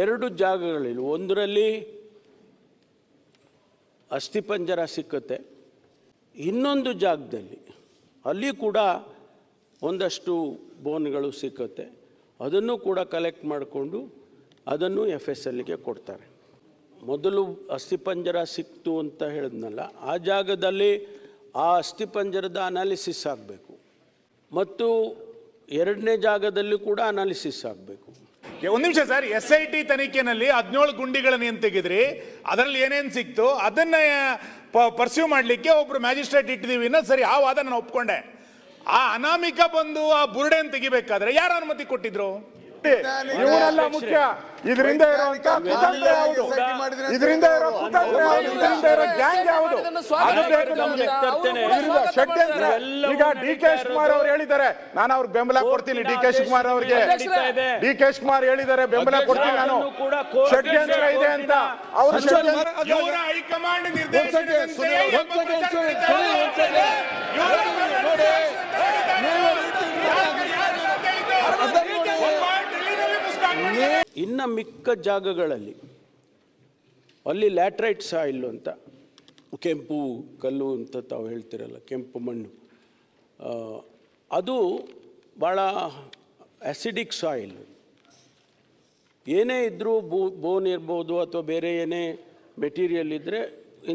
ಎರಡು ಜಾಗಗಳಲ್ಲಿ, ಒಂದರಲ್ಲಿ ಅಸ್ಥಿಪಂಜರ ಸಿಕ್ಕುತ್ತೆ, ಇನ್ನೊಂದು ಜಾಗದಲ್ಲಿ ಅಲ್ಲಿ ಕೂಡ ಒಂದಷ್ಟು ಬೋನ್ಗಳು ಸಿಕ್ಕುತ್ತೆ. ಅದನ್ನು ಕೂಡ ಕಲೆಕ್ಟ್ ಮಾಡಿಕೊಂಡು ಅದನ್ನು FSLಗೆ ಕೊಡ್ತಾರೆ. ಮೊದಲು ಅಸ್ಥಿಪಂಜರ ಸಿಕ್ತು ಅಂತ ಹೇಳಿದ್ನಲ್ಲ, ಆ ಜಾಗದಲ್ಲಿ ಆ ಅಸ್ಥಿಪಂಜರದ ಅನಾಲಿಸಿಸ್ ಆಗಬೇಕು ಮತ್ತು ಎರಡನೇ ಜಾಗದಲ್ಲಿ ಕೂಡ ಅನಾಲಿಸಿಸ್ ಆಗಬೇಕು. ಒಂದು ನಿಮಿಷ ಸರ್, SIT ತನಿಖೆನಲ್ಲಿ 17 ಗುಂಡಿಗಳನ್ನು ಏನು ತೆಗೆದ್ರಿ, ಅದರಲ್ಲಿ ಏನೇನು ಸಿಕ್ತು ಅದನ್ನ ಪರ್ಸ್ಯೂ ಮಾಡಲಿಕ್ಕೆ ಒಬ್ರು ಮ್ಯಾಜಿಸ್ಟ್ರೇಟ್ ಇಟ್ಟಿದ್ದೀವಿ ಅನ್ನೋದು ಸರಿ, ಆ ವಾದ ನಾನು ಒಪ್ಕೊಂಡೆ. ಆ ಅನಾಮಿಕ ಬಂದು ಆ ಬುರುಡೆಯನ್ನು ತೆಗಿಬೇಕಾದ್ರೆ ಯಾರು ಅನುಮತಿ ಕೊಟ್ಟಿದ್ರು? ಇವರೆಲ್ಲ ಮುಖ್ಯ. ಇದರಿಂದ ಇರುವಂತ ಕುತಂತ್ರ ಯಾವುದು, ಇದರಿಂದ ಇರೋ ಕುತಂತ್ರ ಯಾವುದು, ಇದರಿಂದ ಇರೋ ಗ್ಯಾಂಗ್ ಯಾವುದು, ಅದು ಬೇಕು ನಮಗೆ. ಷಡ್ಯಂತ್ರ. ಈಗ DK ಶಿವಕುಮಾರ್ ಅವರು ಹೇಳಿದ್ದಾರೆ, ನಾನು ಅವ್ರಿಗೆ ಬೆಂಬಲ ಕೊಡ್ತೀನಿ. DK ಶಿವಕುಮಾರ್ ಅವರಿಗೆ DK ಶಿವಕುಮಾರ್ ಹೇಳಿದ್ದಾರೆ, ಬೆಂಬಲ ಕೊಡ್ತೀನಿ ನಾನು. ಷಡ್ಯಂತ್ರ ಇದೆ ಅಂತ ಅವರು ಹೈಕಮಾಂಡ್ ಇನ್ನು ಮಿಕ್ಕ ಜಾಗಗಳಲ್ಲಿ ಅಲ್ಲಿ ಲ್ಯಾಟ್ರೈಟ್ ಸಾಯಿಲ್ ಅಂತ, ಕೆಂಪು ಕಲ್ಲು ಅಂತ ತಾವು ಹೇಳ್ತಿರಲ್ಲ, ಕೆಂಪು ಮಣ್ಣು, ಅದು ಭಾಳ ಆ್ಯಸಿಡಿಕ್ ಸಾಯಿಲ್. ಏನೇ ಇದ್ದರೂ ಬೋನ್ ಇರ್ಬೋದು ಅಥವಾ ಬೇರೆ ಏನೇ ಮೆಟೀರಿಯಲ್ ಇದ್ದರೆ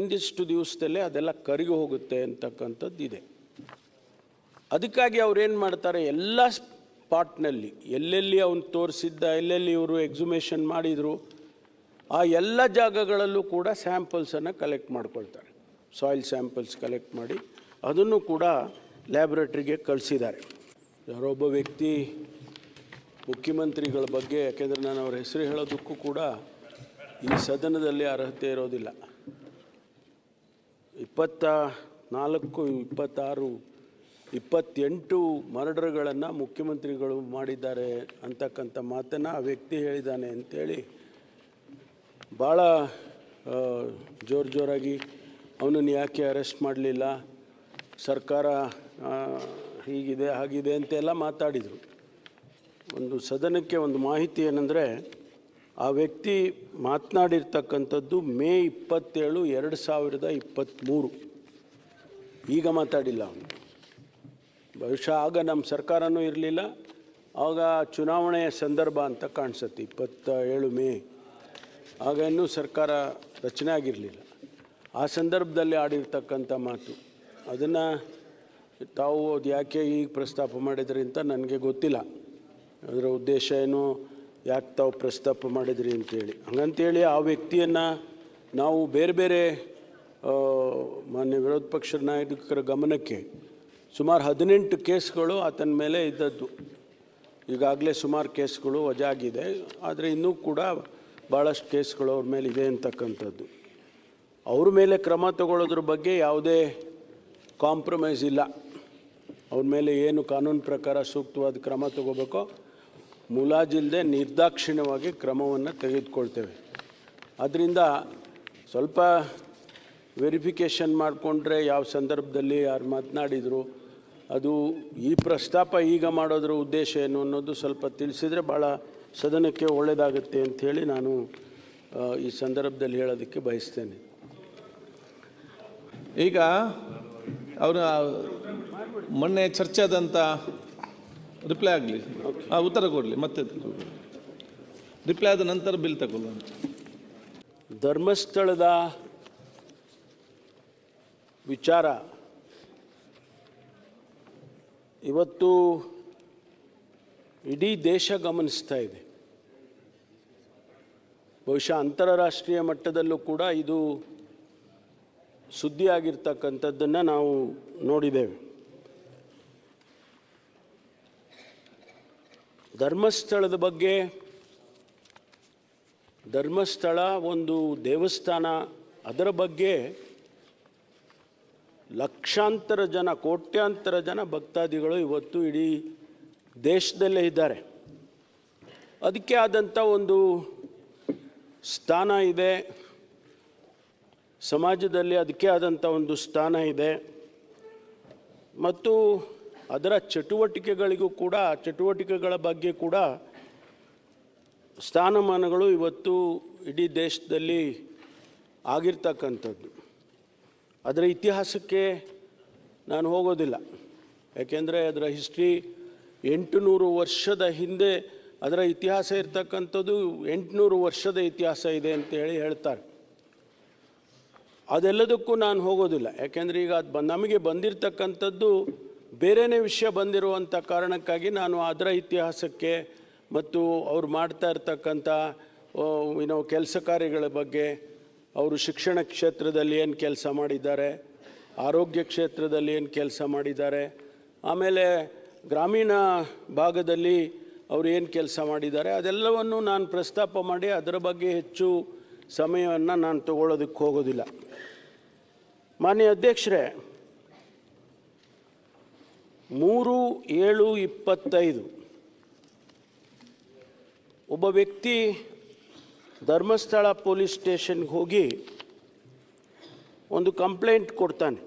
ಇಂದಿಷ್ಟು ದಿವಸದಲ್ಲೇ ಅದೆಲ್ಲ ಕರಗಿ ಹೋಗುತ್ತೆ ಅಂತಕ್ಕಂಥದ್ದು ಇದೆ. ಅದಕ್ಕಾಗಿ ಅವ್ರೇನು ಮಾಡ್ತಾರೆ, ಎಲ್ಲ ಸ್ಪಾಟ್ನಲ್ಲಿ ಎಲ್ಲೆಲ್ಲಿ ಅವನು ತೋರಿಸಿದ್ದ, ಎಲ್ಲೆಲ್ಲಿ ಇವರು ಎಕ್ಸುಮೇಷನ್ ಮಾಡಿದರು, ಆ ಎಲ್ಲ ಜಾಗಗಳಲ್ಲೂ ಕೂಡ ಸ್ಯಾಂಪಲ್ಸನ್ನು ಕಲೆಕ್ಟ್ ಮಾಡ್ಕೊಳ್ತಾರೆ. ಸಾಯಿಲ್ ಸ್ಯಾಂಪಲ್ಸ್ ಕಲೆಕ್ಟ್ ಮಾಡಿ ಅದನ್ನು ಕೂಡ ಲ್ಯಾಬ್ರೇಟ್ರಿಗೆ ಕಳಿಸಿದ್ದಾರೆ. ಯಾರೊಬ್ಬ ವ್ಯಕ್ತಿ ಮುಖ್ಯಮಂತ್ರಿಗಳ ಬಗ್ಗೆ, ಯಾಕೆಂದರೆ ನಾನು ಅವ್ರ ಹೆಸರು ಹೇಳೋದಕ್ಕೂ ಕೂಡ ಈ ಸದನದಲ್ಲಿ ಅರ್ಹತೆ ಇರೋದಿಲ್ಲ, 24, 26, 28 ಮರ್ಡರ್ಗಳನ್ನು ಮುಖ್ಯಮಂತ್ರಿಗಳು ಮಾಡಿದ್ದಾರೆ ಅಂತಕ್ಕಂಥ ಮಾತನ್ನು ಆ ವ್ಯಕ್ತಿ ಹೇಳಿದ್ದಾನೆ ಅಂಥೇಳಿ ಭಾಳ ಜೋರಾಗಿ ಅವನನ್ನು ಯಾಕೆ ಅರೆಸ್ಟ್ ಮಾಡಲಿಲ್ಲ, ಸರ್ಕಾರ ಹೀಗಿದೆ ಹಾಗಿದೆ ಅಂತೆಲ್ಲ ಮಾತಾಡಿದರು. ಒಂದು ಸದನಕ್ಕೆ ಒಂದು ಮಾಹಿತಿ ಏನಂದರೆ, ಆ ವ್ಯಕ್ತಿ ಮಾತನಾಡಿರ್ತಕ್ಕಂಥದ್ದು ಮೇ 27, 2023. ಈಗ ಮಾತಾಡಿಲ್ಲ ಅವನು. ಬಹುಶಃ ಆಗ ನಮ್ಮ ಸರ್ಕಾರನೂ ಇರಲಿಲ್ಲ, ಆಗ ಚುನಾವಣೆಯ ಸಂದರ್ಭ ಅಂತ ಕಾಣಿಸುತ್ತೆ. 27 ಮೇ, ಆಗ ಇನ್ನೂ ಸರ್ಕಾರ ರಚನೆ ಆಗಿರಲಿಲ್ಲ. ಆ ಸಂದರ್ಭದಲ್ಲಿ ಆಡಿರ್ತಕ್ಕಂಥ ಮಾತು, ಅದನ್ನು ತಾವು ಅದು ಯಾಕೆ ಈಗ ಪ್ರಸ್ತಾಪ ಮಾಡಿದ್ರಿ ಅಂತ ನನಗೆ ಗೊತ್ತಿಲ್ಲ. ಅದರ ಉದ್ದೇಶ ಏನು, ಯಾಕೆ ತಾವು ಪ್ರಸ್ತಾಪ ಮಾಡಿದ್ರಿ ಅಂತೇಳಿ. ಹಂಗಂತೇಳಿ ಆ ವ್ಯಕ್ತಿಯನ್ನು ನಾವು ಬೇರೆ ಬೇರೆ ಮಾನ್ಯ ವಿರೋಧ ಪಕ್ಷದ ನಾಯಕರ ಗಮನಕ್ಕೆ ಸುಮಾರು 18 ಕೇಸ್ಗಳು ಆತನ ಮೇಲೆ ಇದ್ದದ್ದು. ಈಗಾಗಲೇ ಸುಮಾರು ಕೇಸ್ಗಳು ವಜಾಗಿದೆ, ಆದರೆ ಇನ್ನೂ ಕೂಡ ಭಾಳಷ್ಟು ಕೇಸ್ಗಳು ಅವ್ರ ಮೇಲೆ ಇದೆ ಅಂತಕ್ಕಂಥದ್ದು. ಅವ್ರ ಮೇಲೆ ಕ್ರಮ ತಗೊಳ್ಳೋದ್ರ ಬಗ್ಗೆ ಯಾವುದೇ ಕಾಂಪ್ರಮೈಸ್ ಇಲ್ಲ. ಅವ್ರ ಮೇಲೆ ಏನು ಕಾನೂನು ಪ್ರಕಾರ ಸೂಕ್ತವಾದ ಕ್ರಮ ತಗೋಬೇಕೋ ಮುಲಾಜಿಲ್ಲದೆ ನಿರ್ದಾಕ್ಷಿಣ್ಯವಾಗಿ ಕ್ರಮವನ್ನು ತೆಗೆದುಕೊಳ್ತೇವೆ. ಆದ್ದರಿಂದ ಸ್ವಲ್ಪ ವೆರಿಫಿಕೇಷನ್ ಮಾಡಿಕೊಂಡ್ರೆ ಯಾವ ಸಂದರ್ಭದಲ್ಲಿ ಯಾರು ಮಾತನಾಡಿದರು, ಅದು ಈ ಪ್ರಸ್ತಾಪ ಈಗ ಮಾಡೋದ್ರ ಉದ್ದೇಶ ಏನು ಅನ್ನೋದು ಸ್ವಲ್ಪ ತಿಳಿಸಿದರೆ ಭಾಳ ಸದನಕ್ಕೆ ಒಳ್ಳೆಯದಾಗುತ್ತೆ ಅಂಥೇಳಿ ನಾನು ಈ ಸಂದರ್ಭದಲ್ಲಿ ಹೇಳೋದಕ್ಕೆ ಬಯಸ್ತೇನೆ. ಈಗ ಅವರ ಮೊನ್ನೆ ಚರ್ಚೆ ಆದಂಥ ರಿಪ್ಲೈ ಆಗಲಿ, ಉತ್ತರ ಕೊಡಲಿ, ಮತ್ತೆ ರಿಪ್ಲೈ ಆದ ನಂತರ ಬಿಲ್ ತಗೊಳ್ಳುವಂಥ. ಧರ್ಮಸ್ಥಳದ ವಿಚಾರ ಇವತ್ತು ಇಡೀ ದೇಶ ಗಮನಿಸ್ತಾ ಇದೆ. ಬಹುಶಃ ಅಂತಾರಾಷ್ಟ್ರೀಯ ಮಟ್ಟದಲ್ಲೂ ಕೂಡ ಇದು ಸುದ್ದಿ ಆಗಿರ್ತಕ್ಕಂಥದ್ದನ್ನು ನಾವು ನೋಡಿದ್ದೇವೆ. ಧರ್ಮಸ್ಥಳದ ಬಗ್ಗೆ, ಧರ್ಮಸ್ಥಳ ಒಂದು ದೇವಸ್ಥಾನ, ಅದರ ಬಗ್ಗೆ ಲಕ್ಷಾಂತರ ಜನ, ಕೋಟ್ಯಾಂತರ ಜನ ಭಕ್ತಾದಿಗಳು ಇವತ್ತು ಇಡೀ ದೇಶದಲ್ಲೇ ಇದ್ದಾರೆ. ಅದಕ್ಕೆ ಆದಂಥ ಒಂದು ಸ್ಥಾನ ಇದೆ, ಸಮಾಜದಲ್ಲಿ ಅದಕ್ಕೆ ಆದಂಥ ಒಂದು ಸ್ಥಾನ ಇದೆ. ಮತ್ತು ಅದರ ಚಟುವಟಿಕೆಗಳಿಗೂ ಕೂಡ, ಚಟುವಟಿಕೆಗಳ ಬಗ್ಗೆ ಕೂಡ ಸ್ಥಾನಮಾನಗಳು ಇವತ್ತು ಇಡೀ ದೇಶದಲ್ಲಿ ಆಗಿರ್ತಕ್ಕಂಥದ್ದು. ಅದರ ಇತಿಹಾಸಕ್ಕೆ ನಾನು ಹೋಗೋದಿಲ್ಲ, ಯಾಕೆಂದರೆ ಅದರ ಹಿಸ್ಟ್ರಿ 800 ವರ್ಷದ ಹಿಂದೆ ಅದರ ಇತಿಹಾಸ ಇರ್ತಕ್ಕಂಥದ್ದು 800 ವರ್ಷದ ಇತಿಹಾಸ ಇದೆ ಅಂತೇಳಿ ಹೇಳ್ತಾರೆ. ಅದೆಲ್ಲದಕ್ಕೂ ನಾನು ಹೋಗೋದಿಲ್ಲ, ಯಾಕೆಂದರೆ ಈಗ ಅದು ನಮಗೆ ಬಂದಿರತಕ್ಕಂಥದ್ದು ಬೇರೆಯೇ ವಿಷಯ ಬಂದಿರುವಂಥ ಕಾರಣಕ್ಕಾಗಿ ನಾನು ಅದರ ಇತಿಹಾಸಕ್ಕೆ ಮತ್ತು ಅವ್ರು ಮಾಡ್ತಾ ಇರ್ತಕ್ಕಂಥ ಕೆಲಸ ಕಾರ್ಯಗಳ ಬಗ್ಗೆ, ಅವರು ಶಿಕ್ಷಣ ಕ್ಷೇತ್ರದಲ್ಲಿ ಏನು ಕೆಲಸ ಮಾಡಿದ್ದಾರೆ, ಆರೋಗ್ಯ ಕ್ಷೇತ್ರದಲ್ಲಿ ಏನು ಕೆಲಸ ಮಾಡಿದ್ದಾರೆ, ಆಮೇಲೆ ಗ್ರಾಮೀಣ ಭಾಗದಲ್ಲಿ ಅವರು ಏನು ಕೆಲಸ ಮಾಡಿದ್ದಾರೆ, ಅದೆಲ್ಲವನ್ನು ನಾನು ಪ್ರಸ್ತಾಪ ಮಾಡಿ ಅದರ ಬಗ್ಗೆ ಹೆಚ್ಚು ಸಮಯವನ್ನು ನಾನು ತಗೊಳ್ಳೋದಕ್ಕೆ ಹೋಗೋದಿಲ್ಲ. ಮಾನ್ಯ ಅಧ್ಯಕ್ಷರೇ, 3/7/25 ಒಬ್ಬ ವ್ಯಕ್ತಿ ಧರ್ಮಸ್ಥಳ ಪೊಲೀಸ್ ಸ್ಟೇಷನ್ಗೆ ಹೋಗಿ ಒಂದು ಕಂಪ್ಲೇಂಟ್ ಕೊಡ್ತಾನೆ.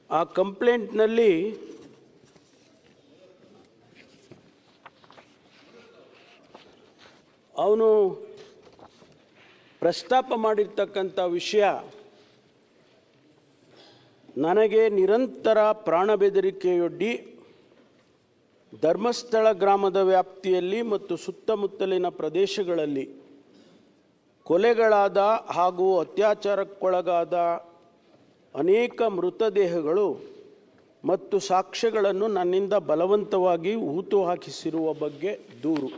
ಆ ಕಂಪ್ಲೇಂಟ್ನಲ್ಲಿ ಅವನು ಪ್ರಸ್ತಾಪ ಮಾಡಿರ್ತಕ್ಕಂಥ ವಿಷಯ, ನನಗೆ ನಿರಂತರ ಪ್ರಾಣ ಬೆದರಿಕೆಯೊಡ್ಡಿ ಧರ್ಮಸ್ಥಳ ಗ್ರಾಮದ ವ್ಯಾಪ್ತಿಯಲ್ಲಿ ಮತ್ತು ಸುತ್ತಮುತ್ತಲಿನ ಪ್ರದೇಶಗಳಲ್ಲಿ ಕೊಲೆಗಳಾದ ಹಾಗೂ ಅತ್ಯಾಚಾರಕ್ಕೊಳಗಾದ ಅನೇಕ ಮೃತದೇಹಗಳು ಮತ್ತು ಸಾಕ್ಷ್ಯಗಳನ್ನು ನನ್ನಿಂದ ಬಲವಂತವಾಗಿ ಹೂತು ಹಾಕಿಸಿರುವ ಬಗ್ಗೆ ದೂರು.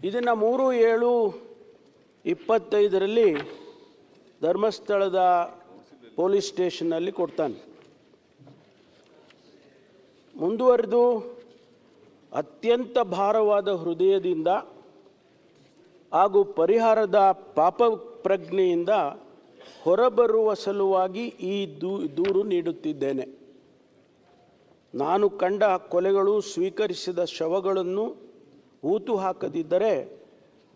ಇದನ್ನು 3/7/25 ಧರ್ಮಸ್ಥಳದ ಪೊಲೀಸ್ ಸ್ಟೇಷನ್ನಲ್ಲಿ ಕೊಡ್ತಾನೆ. ಮುಂದುವರೆದು ಅತ್ಯಂತ ಭಾರವಾದ ಹೃದಯದಿಂದ ಹಾಗೂ ಪರಿಹಾರದ ಪಾಪ ಪ್ರಜ್ಞೆಯಿಂದ ಹೊರಬರುವ ಸಲುವಾಗಿ ಈ ದೂರು ನೀಡುತ್ತಿದ್ದೇನೆ. ನಾನು ಕಂಡ ಕೊಲೆಗಳು ಸ್ವೀಕರಿಸಿದ ಶವಗಳನ್ನು ಹೂತು ಹಾಕದಿದ್ದರೆ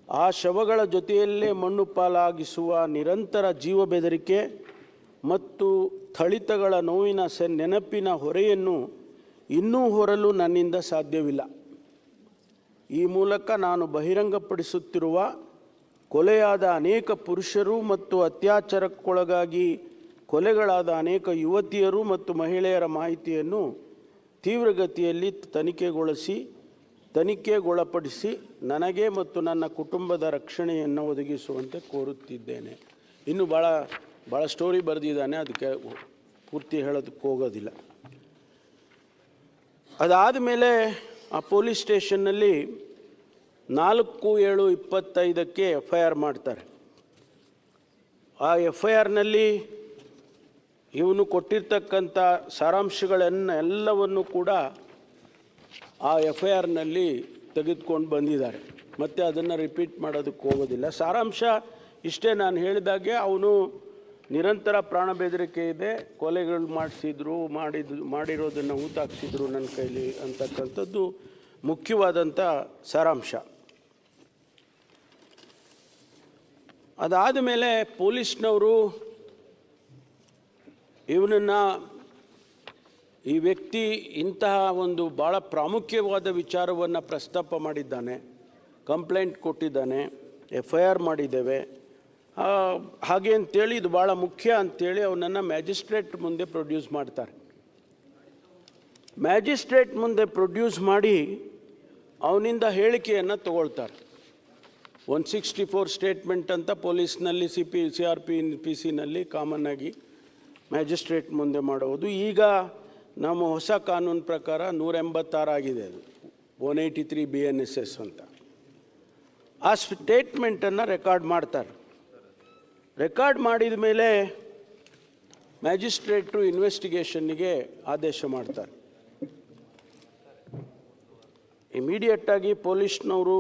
ಆ ಶವಗಳ ಜೊತೆಯಲ್ಲೇ ಮಣ್ಣು ಪಾಲಾಗಿಸುವ ನಿರಂತರ ಜೀವ ಬೆದರಿಕೆ ಮತ್ತು ಥಳಿತಗಳ ನೋವಿನ ನೆನಪಿನ ಹೊರೆಯನ್ನು ಇನ್ನೂ ಹೊರಲು ನನ್ನಿಂದ ಸಾಧ್ಯವಿಲ್ಲ. ಈ ಮೂಲಕ ನಾನು ಬಹಿರಂಗಪಡಿಸುತ್ತಿರುವ ಕೊಲೆಯಾದ ಅನೇಕ ಪುರುಷರು ಮತ್ತು ಅತ್ಯಾಚಾರಕ್ಕೊಳಗಾಗಿ ಕೊಲೆಗಳಾದ ಅನೇಕ ಯುವತಿಯರು ಮತ್ತು ಮಹಿಳೆಯರ ಮಾಹಿತಿಯನ್ನು ತೀವ್ರಗತಿಯಲ್ಲಿ ತನಿಖೆಗೊಳಪಡಿಸಿ ನನಗೆ ಮತ್ತು ನನ್ನ ಕುಟುಂಬದ ರಕ್ಷಣೆಯನ್ನು ಒದಗಿಸುವಂತೆ ಕೋರುತ್ತಿದ್ದೇನೆ. ಇನ್ನು ಭಾಳ ಸ್ಟೋರಿ ಬರೆದಿದ್ದಾನೆ, ಅದಕ್ಕೆ ಪೂರ್ತಿ ಹೇಳೋದಕ್ಕೆ ಹೋಗೋದಿಲ್ಲ. ಅದಾದ ಮೇಲೆ ಆ ಪೊಲೀಸ್ ಸ್ಟೇಷನ್ನಲ್ಲಿ 4/7/25 FIR ಮಾಡ್ತಾರೆ. ಆ FIRನಲ್ಲಿ ಇವನು ಕೊಟ್ಟಿರ್ತಕ್ಕಂಥ ಸಾರಾಂಶಗಳನ್ನೆಲ್ಲವನ್ನು ಕೂಡ ಆ FIRನಲ್ಲಿ ತೆಗೆದುಕೊಂಡು ಬಂದಿದ್ದಾರೆ. ಮತ್ತು ಅದನ್ನು ರಿಪೀಟ್ ಮಾಡೋದಕ್ಕೆ ಹೋಗೋದಿಲ್ಲ. ಸಾರಾಂಶ ಇಷ್ಟೇ, ನಾನು ಹೇಳಿದಾಗೆ ಅವನು ನಿರಂತರ ಪ್ರಾಣ ಬೆದರಿಕೆ ಇದೆ, ಕೊಲೆಗಳು ಮಾಡಿರೋದನ್ನು ಹೂತಾಕ್ಸಿದ್ರು ನನ್ನ ಕೈಲಿ ಅಂತಕ್ಕಂಥದ್ದು ಮುಖ್ಯವಾದಂಥ ಸಾರಾಂಶ. ಅದಾದ ಮೇಲೆ ಪೊಲೀಸ್ನವರು ಇವನನ್ನು, ಈ ವ್ಯಕ್ತಿ ಇಂತಹ ಒಂದು ಭಾಳ ಪ್ರಾಮುಖ್ಯವಾದ ವಿಚಾರವನ್ನು ಪ್ರಸ್ತಾಪ ಮಾಡಿದ್ದಾನೆ, ಕಂಪ್ಲೇಂಟ್ ಕೊಟ್ಟಿದ್ದಾನೆ, FIR ಮಾಡಿದ್ದೇವೆ, ಹಾಗೆ ಅಂತೇಳಿ ಇದು ಭಾಳ ಮುಖ್ಯ ಅಂಥೇಳಿ ಅವನನ್ನು ಮ್ಯಾಜಿಸ್ಟ್ರೇಟ್ ಮುಂದೆ ಪ್ರೊಡ್ಯೂಸ್ ಮಾಡ್ತಾರೆ. ಮ್ಯಾಜಿಸ್ಟ್ರೇಟ್ ಮುಂದೆ ಪ್ರೊಡ್ಯೂಸ್ ಮಾಡಿ ಅವನಿಂದ ಹೇಳಿಕೆಯನ್ನು ತಗೊಳ್ತಾರೆ. 164 ಸ್ಟೇಟ್ಮೆಂಟ್ ಅಂತ ಪೊಲೀಸ್ನಲ್ಲಿ CRPC ಕಾಮನ್ ಆಗಿ ಮ್ಯಾಜಿಸ್ಟ್ರೇಟ್ ಮುಂದೆ ಮಾಡುವುದು. ಈಗ ನಮ್ಮ ಹೊಸ ಕಾನೂನು ಪ್ರಕಾರ 186 ಆಗಿದೆ, ಅದು 183 BNSS ಅಂತ. ಆ ಸ್ಟೇಟ್ಮೆಂಟನ್ನು ರೆಕಾರ್ಡ್ ಮಾಡ್ತಾರೆ. ರೆಕಾರ್ಡ್ ಮಾಡಿದ ಮೇಲೆ ಮ್ಯಾಜಿಸ್ಟ್ರೇಟು ಇನ್ವೆಸ್ಟಿಗೇಷನ್ನಿಗೆ ಆದೇಶ ಮಾಡ್ತಾರೆ. ಇಮಿಡಿಯೇಟಾಗಿ ಪೊಲೀಸ್ನವರು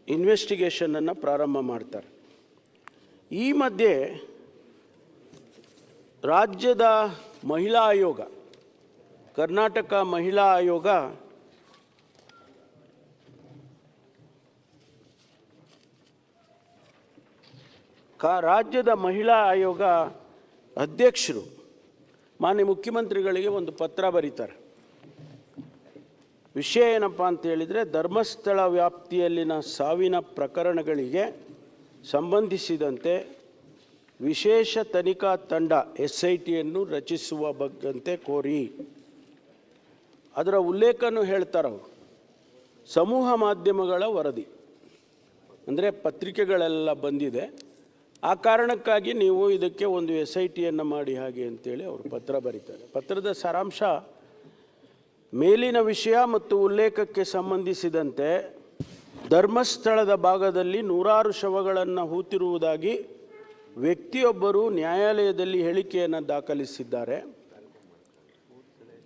ಇನ್ವೆಸ್ಟಿಗೇಷನನ್ನು ಪ್ರಾರಂಭ ಮಾಡ್ತಾರೆ. ಈ ಮಧ್ಯೆ ರಾಜ್ಯದ ಮಹಿಳಾ ಆಯೋಗ, ಕರ್ನಾಟಕ ಮಹಿಳಾ ಆಯೋಗ ರಾಜ್ಯದ ಮಹಿಳಾ ಆಯೋಗ ಅಧ್ಯಕ್ಷರು ಮಾನ್ಯ ಮುಖ್ಯಮಂತ್ರಿಗಳಿಗೆ ಒಂದು ಪತ್ರ ಬರೀತಾರೆ. ವಿಷಯ ಏನಪ್ಪ ಅಂತ ಹೇಳಿದರೆ, ಧರ್ಮಸ್ಥಳ ವ್ಯಾಪ್ತಿಯಲ್ಲಿನ ಸಾವಿನ ಪ್ರಕರಣಗಳಿಗೆ ಸಂಬಂಧಿಸಿದಂತೆ ವಿಶೇಷ ತನಿಖಾ ತಂಡ SITಯನ್ನು ರಚಿಸುವ ಬಗ್ಗಂತೆ ಕೋರಿ. ಅದರ ಉಲ್ಲೇಖನೂ ಹೇಳ್ತಾರವರು, ಸಮೂಹ ಮಾಧ್ಯಮಗಳ ವರದಿ ಅಂದರೆ ಪತ್ರಿಕೆಗಳೆಲ್ಲ ಬಂದಿದೆ, ಆ ಕಾರಣಕ್ಕಾಗಿ ನೀವು ಇದಕ್ಕೆ ಒಂದು SITಯನ್ನು ಮಾಡಿ ಹಾಗೆ ಅಂತೇಳಿ ಅವರು ಪತ್ರ ಬರೀತಾರೆ. ಪತ್ರದ ಸಾರಾಂಶ, ಮೇಲಿನ ವಿಷಯ ಮತ್ತು ಉಲ್ಲೇಖಕ್ಕೆ ಸಂಬಂಧಿಸಿದಂತೆ ಧರ್ಮಸ್ಥಳದ ಭಾಗದಲ್ಲಿ ನೂರಾರು ಶವಗಳನ್ನು ಹೂತಿರುವುದಾಗಿ ವ್ಯಕ್ತಿಯೊಬ್ಬರು ನ್ಯಾಯಾಲಯದಲ್ಲಿ ಹೇಳಿಕೆಯನ್ನು ದಾಖಲಿಸಿದ್ದಾರೆ.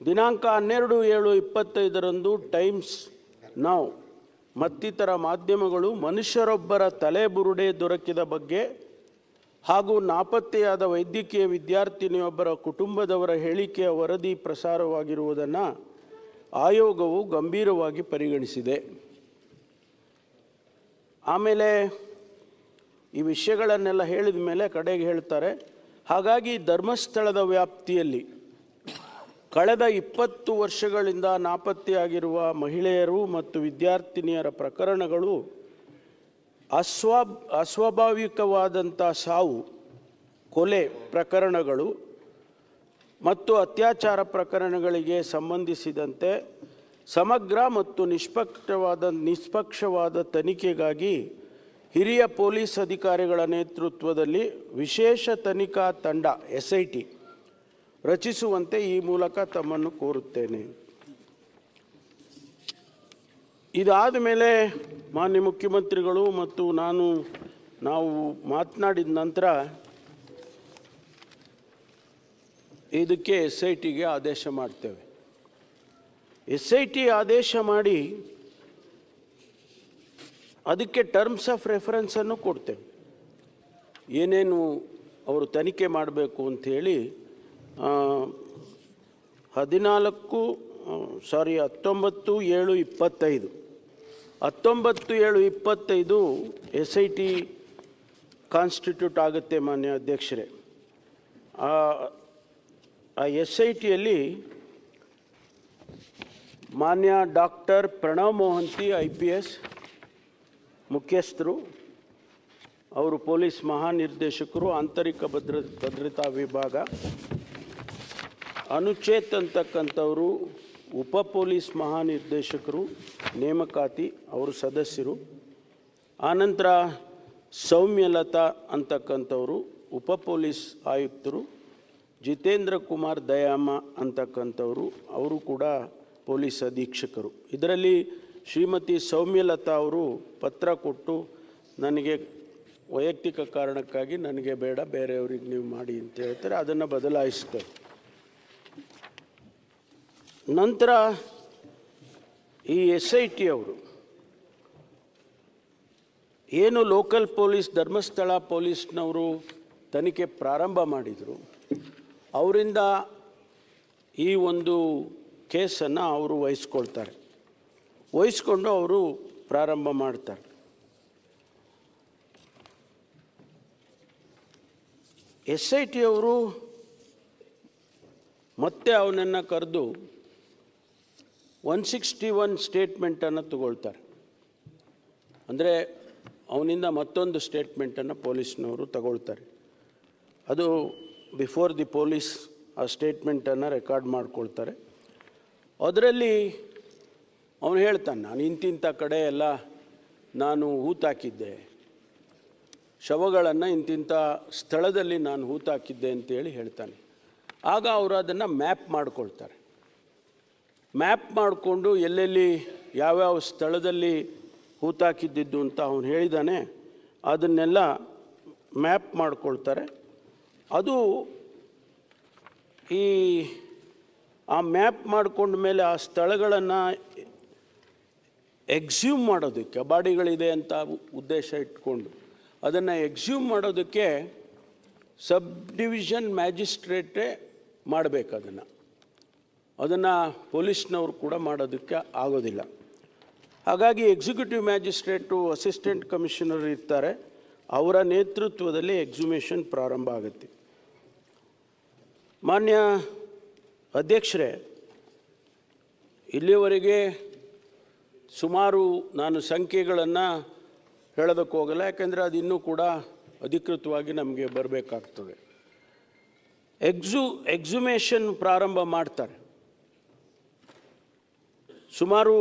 ದಿನಾಂಕ 12/7/25 ಟೈಮ್ಸ್ ನೌ ಮತ್ತಿತರ ಮಾಧ್ಯಮಗಳು ಮನುಷ್ಯರೊಬ್ಬರ ತಲೆಬುರುಡೆ ದೊರಕಿದ ಬಗ್ಗೆ ಹಾಗೂ ನಾಪತ್ತೆಯಾದ ವೈದ್ಯಕೀಯ ವಿದ್ಯಾರ್ಥಿನಿಯೊಬ್ಬರ ಕುಟುಂಬದವರ ಹೇಳಿಕೆಯ ವರದಿ ಪ್ರಸಾರವಾಗಿರುವುದನ್ನು ಆಯೋಗವು ಗಂಭೀರವಾಗಿ ಪರಿಗಣಿಸಿದೆ. ಆಮೇಲೆ ಈ ವಿಷಯಗಳನ್ನೆಲ್ಲ ಹೇಳಿದ ಮೇಲೆ ಕಡೆಗೆ ಹೇಳ್ತಾರೆ, ಹಾಗಾಗಿ ಧರ್ಮಸ್ಥಳದ ವ್ಯಾಪ್ತಿಯಲ್ಲಿ ಕಳೆದ 20 ವರ್ಷಗಳಿಂದ ನಾಪತ್ತೆಯಾಗಿರುವ ಮಹಿಳೆಯರು ಮತ್ತು ವಿದ್ಯಾರ್ಥಿನಿಯರ ಪ್ರಕರಣಗಳು ಅಸ್ವಾಭಾವಿಕವಾದಂಥ ಸಾವು, ಕೊಲೆ ಪ್ರಕರಣಗಳು ಮತ್ತು ಅತ್ಯಾಚಾರ ಪ್ರಕರಣಗಳಿಗೆ ಸಂಬಂಧಿಸಿದಂತೆ ಸಮಗ್ರ ಮತ್ತು ನಿಷ್ಪಕ್ಷವಾದ ತನಿಖೆಗಾಗಿ ಹಿರಿಯ ಪೊಲೀಸ್ ಅಧಿಕಾರಿಗಳ ನೇತೃತ್ವದಲ್ಲಿ ವಿಶೇಷ ತನಿಖಾ ತಂಡ SIT ರಚಿಸುವಂತೆ ಈ ಮೂಲಕ ತಮ್ಮನ್ನು ಕೋರುತ್ತೇನೆ. ಇದಾದ ಮೇಲೆ ಮಾನ್ಯ ಮುಖ್ಯಮಂತ್ರಿಗಳು ಮತ್ತು ನಾವು ಮಾತನಾಡಿದ ನಂತರ ಇದಕ್ಕೆ SITಗೆ ಆದೇಶ ಮಾಡ್ತೇವೆ. SIT ಆದೇಶ ಮಾಡಿ ಅದಕ್ಕೆ ಟರ್ಮ್ಸ್ ಆಫ್ ರೆಫರೆನ್ಸನ್ನು ಕೊಡ್ತೇವೆ, ಏನೇನು ಅವರು ತನಿಖೆ ಮಾಡಬೇಕು ಅಂಥೇಳಿ. 19/7/25 19/7/25 SIT ಕಾನ್ಸ್ಟಿಟ್ಯೂಟ್ ಆಗುತ್ತೆ ಮಾನ್ಯ ಅಧ್ಯಕ್ಷರೇ. ಆ SITಯಲ್ಲಿ ಮಾನ್ಯ ಡಾಕ್ಟರ್ ಪ್ರಣವ್ ಮೊಹಂತಿ IPS ಮುಖ್ಯಸ್ಥರು, ಅವರು ಪೊಲೀಸ್ ಮಹಾನಿರ್ದೇಶಕರು, ಆಂತರಿಕ ಭದ್ರತಾ ವಿಭಾಗ. ಅನುಚೇತ್ ಅಂತಕ್ಕಂಥವರು ಉಪ ಪೊಲೀಸ್ ಮಹಾನಿರ್ದೇಶಕರು, ನೇಮಕಾತಿ, ಅವರು ಸದಸ್ಯರು. ಆನಂತರ ಸೌಮ್ಯಲತಾ ಅಂತಕ್ಕಂಥವರು ಉಪ ಪೊಲೀಸ್ ಆಯುಕ್ತರು. ಜಿತೇಂದ್ರ ಕುಮಾರ್ ದಯಾಮ ಅಂತಕ್ಕಂಥವರು, ಅವರು ಕೂಡ ಪೊಲೀಸ್ ಅಧೀಕ್ಷಕರು. ಇದರಲ್ಲಿ ಶ್ರೀಮತಿ ಸೌಮ್ಯಲತಾ ಅವರು ಪತ್ರ ಕೊಟ್ಟು ನನಗೆ ವೈಯಕ್ತಿಕ ಕಾರಣಕ್ಕಾಗಿ ನನಗೆ ಬೇಡ, ಬೇರೆಯವ್ರಿಗೆ ನೀವು ಮಾಡಿ ಅಂತ ಹೇಳ್ತಾರೆ, ಅದನ್ನು ಬದಲಾಯಿಸ್ತಾರೆ. ನಂತರ ಈ SIT ಅವರು ಏನು ಲೋಕಲ್ ಪೊಲೀಸ್ ಧರ್ಮಸ್ಥಳ ಪೊಲೀಸ್ನವರು ತನಿಖೆ ಪ್ರಾರಂಭ ಮಾಡಿದರು, ಅವರಿಂದ ಈ ಒಂದು ಕೇಸನ್ನು ಅವರು ವಹಿಸ್ಕೊಂಡು ಅವರು ಪ್ರಾರಂಭ ಮಾಡ್ತಾರೆ. SIT ಅವರು ಮತ್ತೆ ಅವನನ್ನು ಕರೆದು 161 ಸ್ಟೇಟ್ಮೆಂಟನ್ನು ತಗೊಳ್ತಾರೆ. ಅಂದರೆ ಅವನಿಂದ ಮತ್ತೊಂದು ಸ್ಟೇಟ್ಮೆಂಟನ್ನು ಪೊಲೀಸ್ನವರು ತಗೊಳ್ತಾರೆ. ಅದು ಬಿಫೋರ್ ದಿ ಪೊಲೀಸ್ ಆ ಸ್ಟೇಟ್ಮೆಂಟನ್ನು ರೆಕಾರ್ಡ್ ಮಾಡ್ಕೊಳ್ತಾರೆ. ಅದರಲ್ಲಿ ಅವನು ಹೇಳ್ತಾನೆ, ನಾನು ಇಂತಿಂಥ ಕಡೆ ಎಲ್ಲ ನಾನು ಹೂತಾಕಿದ್ದೆ, ಶವಗಳನ್ನು ಇಂತಿಂಥ ಸ್ಥಳದಲ್ಲಿ ನಾನು ಹೂತಾಕಿದ್ದೆ ಅಂತೇಳಿ ಹೇಳ್ತಾನೆ. ಆಗ ಅವರು ಅದನ್ನು ಮ್ಯಾಪ್ ಮಾಡ್ಕೊಳ್ತಾರೆ. ಮ್ಯಾಪ್ ಮಾಡಿಕೊಂಡು ಎಲ್ಲೆಲ್ಲಿ ಯಾವ್ಯಾವ ಸ್ಥಳದಲ್ಲಿ ಹೂತಾಕಿದ್ದಿದ್ದು ಅಂತ ಅವನು ಹೇಳಿದ್ದಾನೆ, ಅದನ್ನೆಲ್ಲ ಮ್ಯಾಪ್ ಮಾಡ್ಕೊಳ್ತಾರೆ. ಅದು ಆ ಮ್ಯಾಪ್ ಮಾಡ್ಕೊಂಡ ಮೇಲೆ ಆ ಸ್ಥಳಗಳನ್ನು ಎಕ್ಸ್ಯೂಮ್ ಮಾಡೋದಕ್ಕೆ, ಬಾಡಿಗಳಿದೆ ಅಂತ ಉದ್ದೇಶ ಇಟ್ಕೊಂಡು ಅದನ್ನು ಎಕ್ಸ್ಯೂಮ್ ಮಾಡೋದಕ್ಕೆ ಸಬ್ ಡಿವಿಷನ್ ಮ್ಯಾಜಿಸ್ಟ್ರೇಟೇ ಮಾಡಬೇಕು. ಅದನ್ನು ಪೊಲೀಸ್ನವರು ಕೂಡ ಮಾಡೋದಕ್ಕೆ ಆಗೋದಿಲ್ಲ. ಹಾಗಾಗಿ ಎಕ್ಸಿಕ್ಯೂಟಿವ್ ಮ್ಯಾಜಿಸ್ಟ್ರೇಟು, ಅಸಿಸ್ಟೆಂಟ್ ಕಮಿಷನರ್ ಇರ್ತಾರೆ, ಅವರ ನೇತೃತ್ವದಲ್ಲಿ ಎಕ್ಸಿಮೇಷನ್ ಪ್ರಾರಂಭ ಆಗುತ್ತೆ. ಮಾನ್ಯ ಅಧ್ಯಕ್ಷರೇ, ಇಲ್ಲಿಯವರೆಗೆ ಸುಮಾರು ನಾನು ಸಂಖ್ಯೆಗಳನ್ನು ಹೇಳೋದಕ್ಕೆ ಹೋಗಲ್ಲ, ಯಾಕೆಂದರೆ ಅದು ಇನ್ನೂ ಕೂಡ ಅಧಿಕೃತವಾಗಿ ನಮಗೆ ಬರಬೇಕಾಗ್ತದೆ. ಎಕ್ಸುಮೇಷನ್ ಪ್ರಾರಂಭ ಮಾಡ್ತಾರೆ. ಸುಮಾರು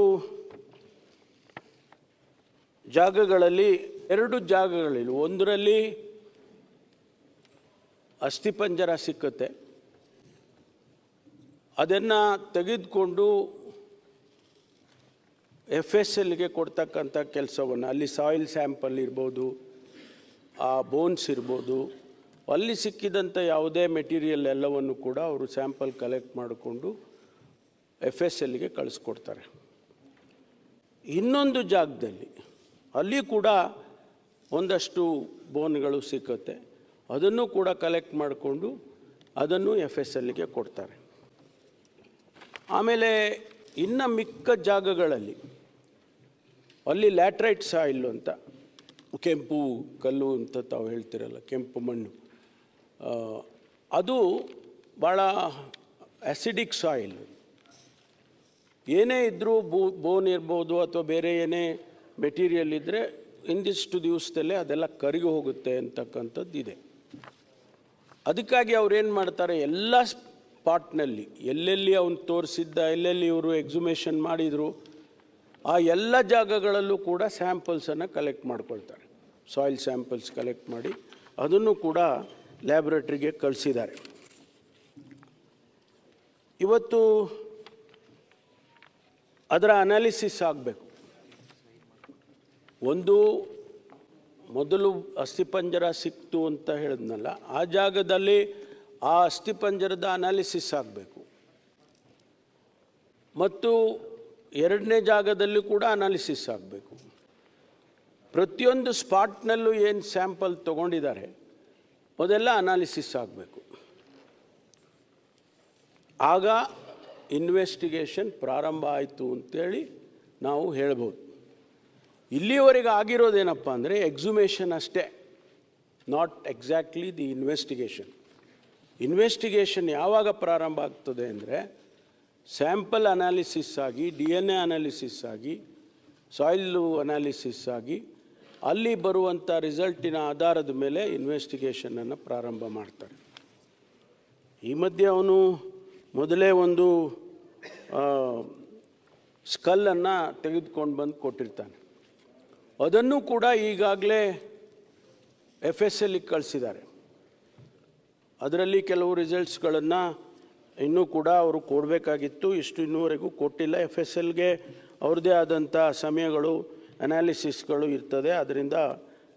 ಜಾಗಗಳಲ್ಲಿ, 2 ಜಾಗಗಳಲ್ಲಿ, ಒಂದರಲ್ಲಿ ಅಸ್ಥಿಪಂಜರ ಸಿಕ್ಕುತ್ತೆ, ಅದನ್ನು ತೆಗೆದುಕೊಂಡು FSLಗೆ ಕೊಡ್ತಕ್ಕಂಥ ಕೆಲಸವನ್ನು, ಅಲ್ಲಿ ಸಾಯಿಲ್ ಸ್ಯಾಂಪಲ್ ಇರ್ಬೋದು, ಆ ಬೋನ್ಸ್ ಇರ್ಬೋದು, ಅಲ್ಲಿ ಸಿಕ್ಕಿದಂಥ ಯಾವುದೇ ಮೆಟೀರಿಯಲ್ ಎಲ್ಲವನ್ನು ಕೂಡ ಅವರು ಸ್ಯಾಂಪಲ್ ಕಲೆಕ್ಟ್ ಮಾಡಿಕೊಂಡು FSLಗೆ ಕಳಿಸ್ಕೊಡ್ತಾರೆ. ಇನ್ನೊಂದು ಜಾಗದಲ್ಲಿ ಅಲ್ಲಿ ಕೂಡ ಒಂದಷ್ಟು ಬೋನ್ಗಳು ಸಿಕ್ಕುತ್ತೆ, ಅದನ್ನು ಕೂಡ ಕಲೆಕ್ಟ್ ಮಾಡಿಕೊಂಡು ಅದನ್ನು FSLಗೆ ಕೊಡ್ತಾರೆ. ಆಮೇಲೆ ಇನ್ನು ಮಿಕ್ಕ ಜಾಗಗಳಲ್ಲಿ ಅಲ್ಲಿ ಲ್ಯಾಟ್ರೈಟ್ ಸಾಯಿಲ್ ಅಂತ, ಕೆಂಪು ಕಲ್ಲು ಅಂತ ತಾವು ಹೇಳ್ತಿರಲ್ಲ, ಕೆಂಪು ಮಣ್ಣು, ಅದು ಭಾಳ ಆ್ಯಸಿಡಿಕ್ ಸಾಯಿಲ್. ಏನೇ ಇದ್ದರೂ ಬೋನ್ ಇರ್ಬೋದು ಅಥವಾ ಬೇರೆ ಏನೇ ಮೆಟೀರಿಯಲ್ ಇದ್ದರೆ ಇಂದಿಷ್ಟು ದಿವಸದಲ್ಲೇ ಅದೆಲ್ಲ ಕರಗಿ ಹೋಗುತ್ತೆ ಅಂತಕ್ಕಂಥದ್ದು ಇದೆ. ಅದಕ್ಕಾಗಿ ಅವ್ರೇನು ಮಾಡ್ತಾರೆ, ಎಲ್ಲ ಸ್ಪಾಟ್ನಲ್ಲಿ ಎಲ್ಲೆಲ್ಲಿ ಅವನು ತೋರಿಸಿದ್ದ, ಎಲ್ಲೆಲ್ಲಿ ಇವರು ಎಕ್ಸುಮೇಷನ್ ಮಾಡಿದರು, ಆ ಎಲ್ಲ ಜಾಗಗಳಲ್ಲೂ ಕೂಡ ಸ್ಯಾಂಪಲ್ಸನ್ನು ಕಲೆಕ್ಟ್ ಮಾಡ್ಕೊಳ್ತಾರೆ. ಸಾಯಿಲ್ ಸ್ಯಾಂಪಲ್ಸ್ ಕಲೆಕ್ಟ್ ಮಾಡಿ ಅದನ್ನು ಕೂಡ ಲ್ಯಾಬ್ರೇಟ್ರಿಗೆ ಕಳಿಸಿದ್ದಾರೆ. ಇವತ್ತು ಅದರ ಅನಾಲಿಸಿಸ್ ಆಗಬೇಕು. ಒಂದು, ಮೊದಲು ಅಸ್ಥಿಪಂಜರ ಸಿಕ್ತು ಅಂತ ಹೇಳಿದ್ನಲ್ಲ, ಆ ಜಾಗದಲ್ಲಿ ಆ ಅಸ್ಥಿಪಂಜರದ ಅನಾಲಿಸಿಸ್ ಆಗಬೇಕು. ಮತ್ತು 2ನೇ ಜಾಗದಲ್ಲಿ ಕೂಡ ಅನಾಲಿಸಿಸ್ ಆಗಬೇಕು. ಪ್ರತಿಯೊಂದು ಸ್ಪಾಟ್ನಲ್ಲೂ ಏನು ಸ್ಯಾಂಪಲ್ ತೊಗೊಂಡಿದ್ದಾರೆ ಅದೆಲ್ಲ ಅನಾಲಿಸಿಸ್ ಆಗಬೇಕು. ಆಗ ಇನ್ವೆಸ್ಟಿಗೇಷನ್ ಪ್ರಾರಂಭ ಆಯಿತು ಅಂತೇಳಿ ನಾವು ಹೇಳ್ಬೋದು. ಇಲ್ಲಿವರೆಗೆ ಆಗಿರೋದೇನಪ್ಪ ಅಂದರೆ ಎಕ್ಸುಮೇಷನ್ ಅಷ್ಟೇ, not exactly the investigation. Investigation ಯಾವಾಗ ಪ್ರಾರಂಭ ಆಗ್ತದೆ ಅಂದರೆ ಸ್ಯಾಂಪಲ್ ಅನಾಲಿಸಿಸ್ ಆಗಿ, DNA ಅನಾಲಿಸಿಸ್ ಆಗಿ, ಸಾಯಿಲು ಅನಾಲಿಸಿಸ್ ಆಗಿ, ಅಲ್ಲಿ ಬರುವಂಥ ರಿಸಲ್ಟಿನ ಆಧಾರದ ಮೇಲೆ ಇನ್ವೆಸ್ಟಿಗೇಷನನ್ನು ಪ್ರಾರಂಭ ಮಾಡ್ತಾರೆ. ಈ ಮಧ್ಯೆ ಅವನು ಮೊದಲೇ ಒಂದು ಸ್ಕಲ್ಲನ್ನು ತೆಗೆದುಕೊಂಡು ಬಂದು ಕೊಟ್ಟಿರ್ತಾನೆ. ಅದನ್ನು ಕೂಡ ಈಗಾಗಲೇ FSLಗೆ ಕಳಿಸಿದ್ದಾರೆ. ಅದರಲ್ಲಿ ಕೆಲವು ರಿಸಲ್ಟ್ಸ್ಗಳನ್ನು ಇನ್ನೂ ಕೂಡ ಅವರು ಕೊಡಬೇಕಾಗಿತ್ತು, ಇನ್ನೂವರೆಗೂ ಕೊಟ್ಟಿಲ್ಲ. FSLಗೆ ಅವ್ರದ್ದೇ ಆದಂಥ ಸಮಯಗಳು, ಅನಾಲಿಸಿಸ್ಗಳು ಇರ್ತದೆ, ಅದರಿಂದ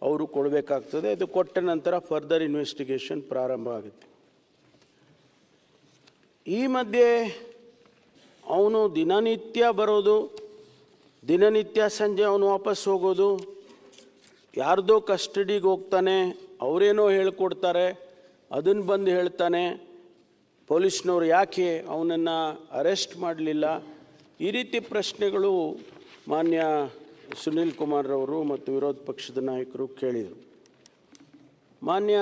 ಅವರು ಕೊಡಬೇಕಾಗ್ತದೆ. ಅದು ಕೊಟ್ಟ ನಂತರ ಫರ್ದರ್ ಇನ್ವೆಸ್ಟಿಗೇಷನ್ ಪ್ರಾರಂಭ ಆಗುತ್ತೆ. ಈ ಮಧ್ಯೆ ಅವನು ದಿನನಿತ್ಯ ಬರೋದು, ದಿನನಿತ್ಯ ಸಂಜೆ ಅವನು ವಾಪಸ್ ಹೋಗೋದು, ಯಾರ್ದೋ ಕಸ್ಟಡಿಗೆ ಹೋಗ್ತಾನೆ, ಅವರೇನೋ ಹೇಳ್ಕೊಡ್ತಾರೆ, ಅದನ್ನು ಬಂದು ಹೇಳ್ತಾನೆ, ಪೊಲೀಸ್ನವ್ರು ಯಾಕೆ ಅವನನ್ನು ಅರೆಸ್ಟ್ ಮಾಡಲಿಲ್ಲ, ಈ ರೀತಿ ಪ್ರಶ್ನೆಗಳು ಮಾನ್ಯ ಸುನೀಲ್ ಕುಮಾರ್ರವರು ಮತ್ತು ವಿರೋಧ ಪಕ್ಷದ ನಾಯಕರು ಕೇಳಿದರು. ಮಾನ್ಯ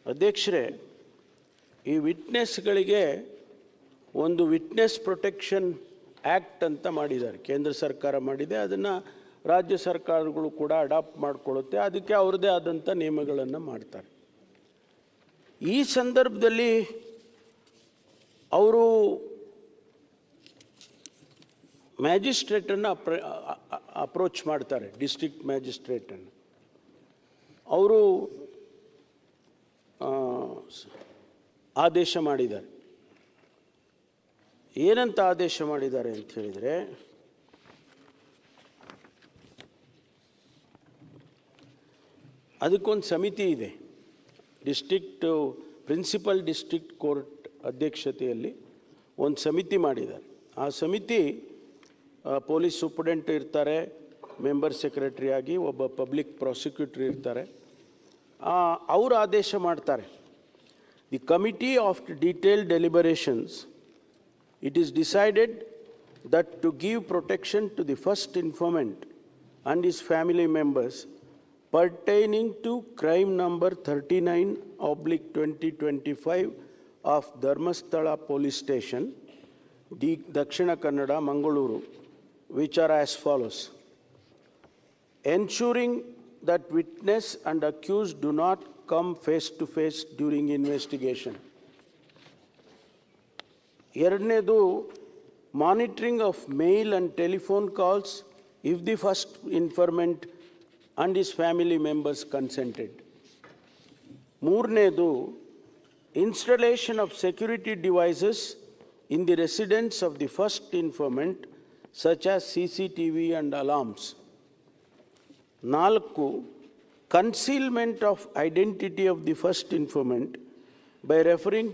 ಅಧ್ಯಕ್ಷರೇ, ಈ ವಿಟ್ನೆಸ್ಗಳಿಗೆ ಒಂದು ವಿಟ್ನೆಸ್ ಪ್ರೊಟೆಕ್ಷನ್ ಆ್ಯಕ್ಟ್ ಅಂತ ಮಾಡಿದ್ದಾರೆ, ಕೇಂದ್ರ ಸರ್ಕಾರ ಮಾಡಿದೆ. ಅದನ್ನು ರಾಜ್ಯ ಸರ್ಕಾರಗಳು ಕೂಡ ಅಡಾಪ್ಟ್ ಮಾಡಿಕೊಳ್ಳುತ್ತೆ, ಅದಕ್ಕೆ ಅವ್ರದ್ದೇ ಆದಂಥ ನಿಯಮಗಳನ್ನು ಮಾಡ್ತಾರೆ. ಈ ಸಂದರ್ಭದಲ್ಲಿ ಅವರು ಮ್ಯಾಜಿಸ್ಟ್ರೇಟನ್ನು ಅಪ್ರೋಚ್ ಮಾಡ್ತಾರೆ, ಡಿಸ್ಟ್ರಿಕ್ಟ್ ಮ್ಯಾಜಿಸ್ಟ್ರೇಟನ್ನು. ಅವರು ಆದೇಶ ಮಾಡಿದ್ದಾರೆ. ಏನಂತ ಆದೇಶ ಮಾಡಿದ್ದಾರೆ ಅಂತ ಹೇಳಿದರೆ, ಅದಕ್ಕೊಂದು ಸಮಿತಿ ಇದೆ, ಪ್ರಿನ್ಸಿಪಲ್ ಡಿಸ್ಟ್ರಿಕ್ಟ್ ಕೋರ್ಟ್ ಅಧ್ಯಕ್ಷತೆಯಲ್ಲಿ ಒಂದು ಸಮಿತಿ ಮಾಡಿದ್ದಾರೆ. ಆ ಸಮಿತಿ ಪೊಲೀಸ್ ಸೂಪರಿಂಟೆಂಡೆಂಟ್ ಇರ್ತಾರೆ, ಮೆಂಬರ್ ಸೆಕ್ರೆಟರಿಯಾಗಿ ಒಬ್ಬ ಪಬ್ಲಿಕ್ ಪ್ರಾಸಿಕ್ಯೂಟರ್ ಇರ್ತಾರೆ. ಅವರು ಆದೇಶ ಮಾಡ್ತಾರೆ, the committee of detailed deliberations, it is decided that to give protection to the first informant and his family members pertaining to crime number 39/2025 of Dharmasthala Police Station, Dakshina Kannada, Mangaluru, which are as follows: ensuring that witness and accused do not come face to face during investigation. ಎರಡನೇದು, monitoring of mail and telephone calls if the first informant and his family members consented. ಮೂರನೇದು, installation of security devices in the residence of the first informant, such as CCTV and alarms. 4, concealment of identity of the first informant by referring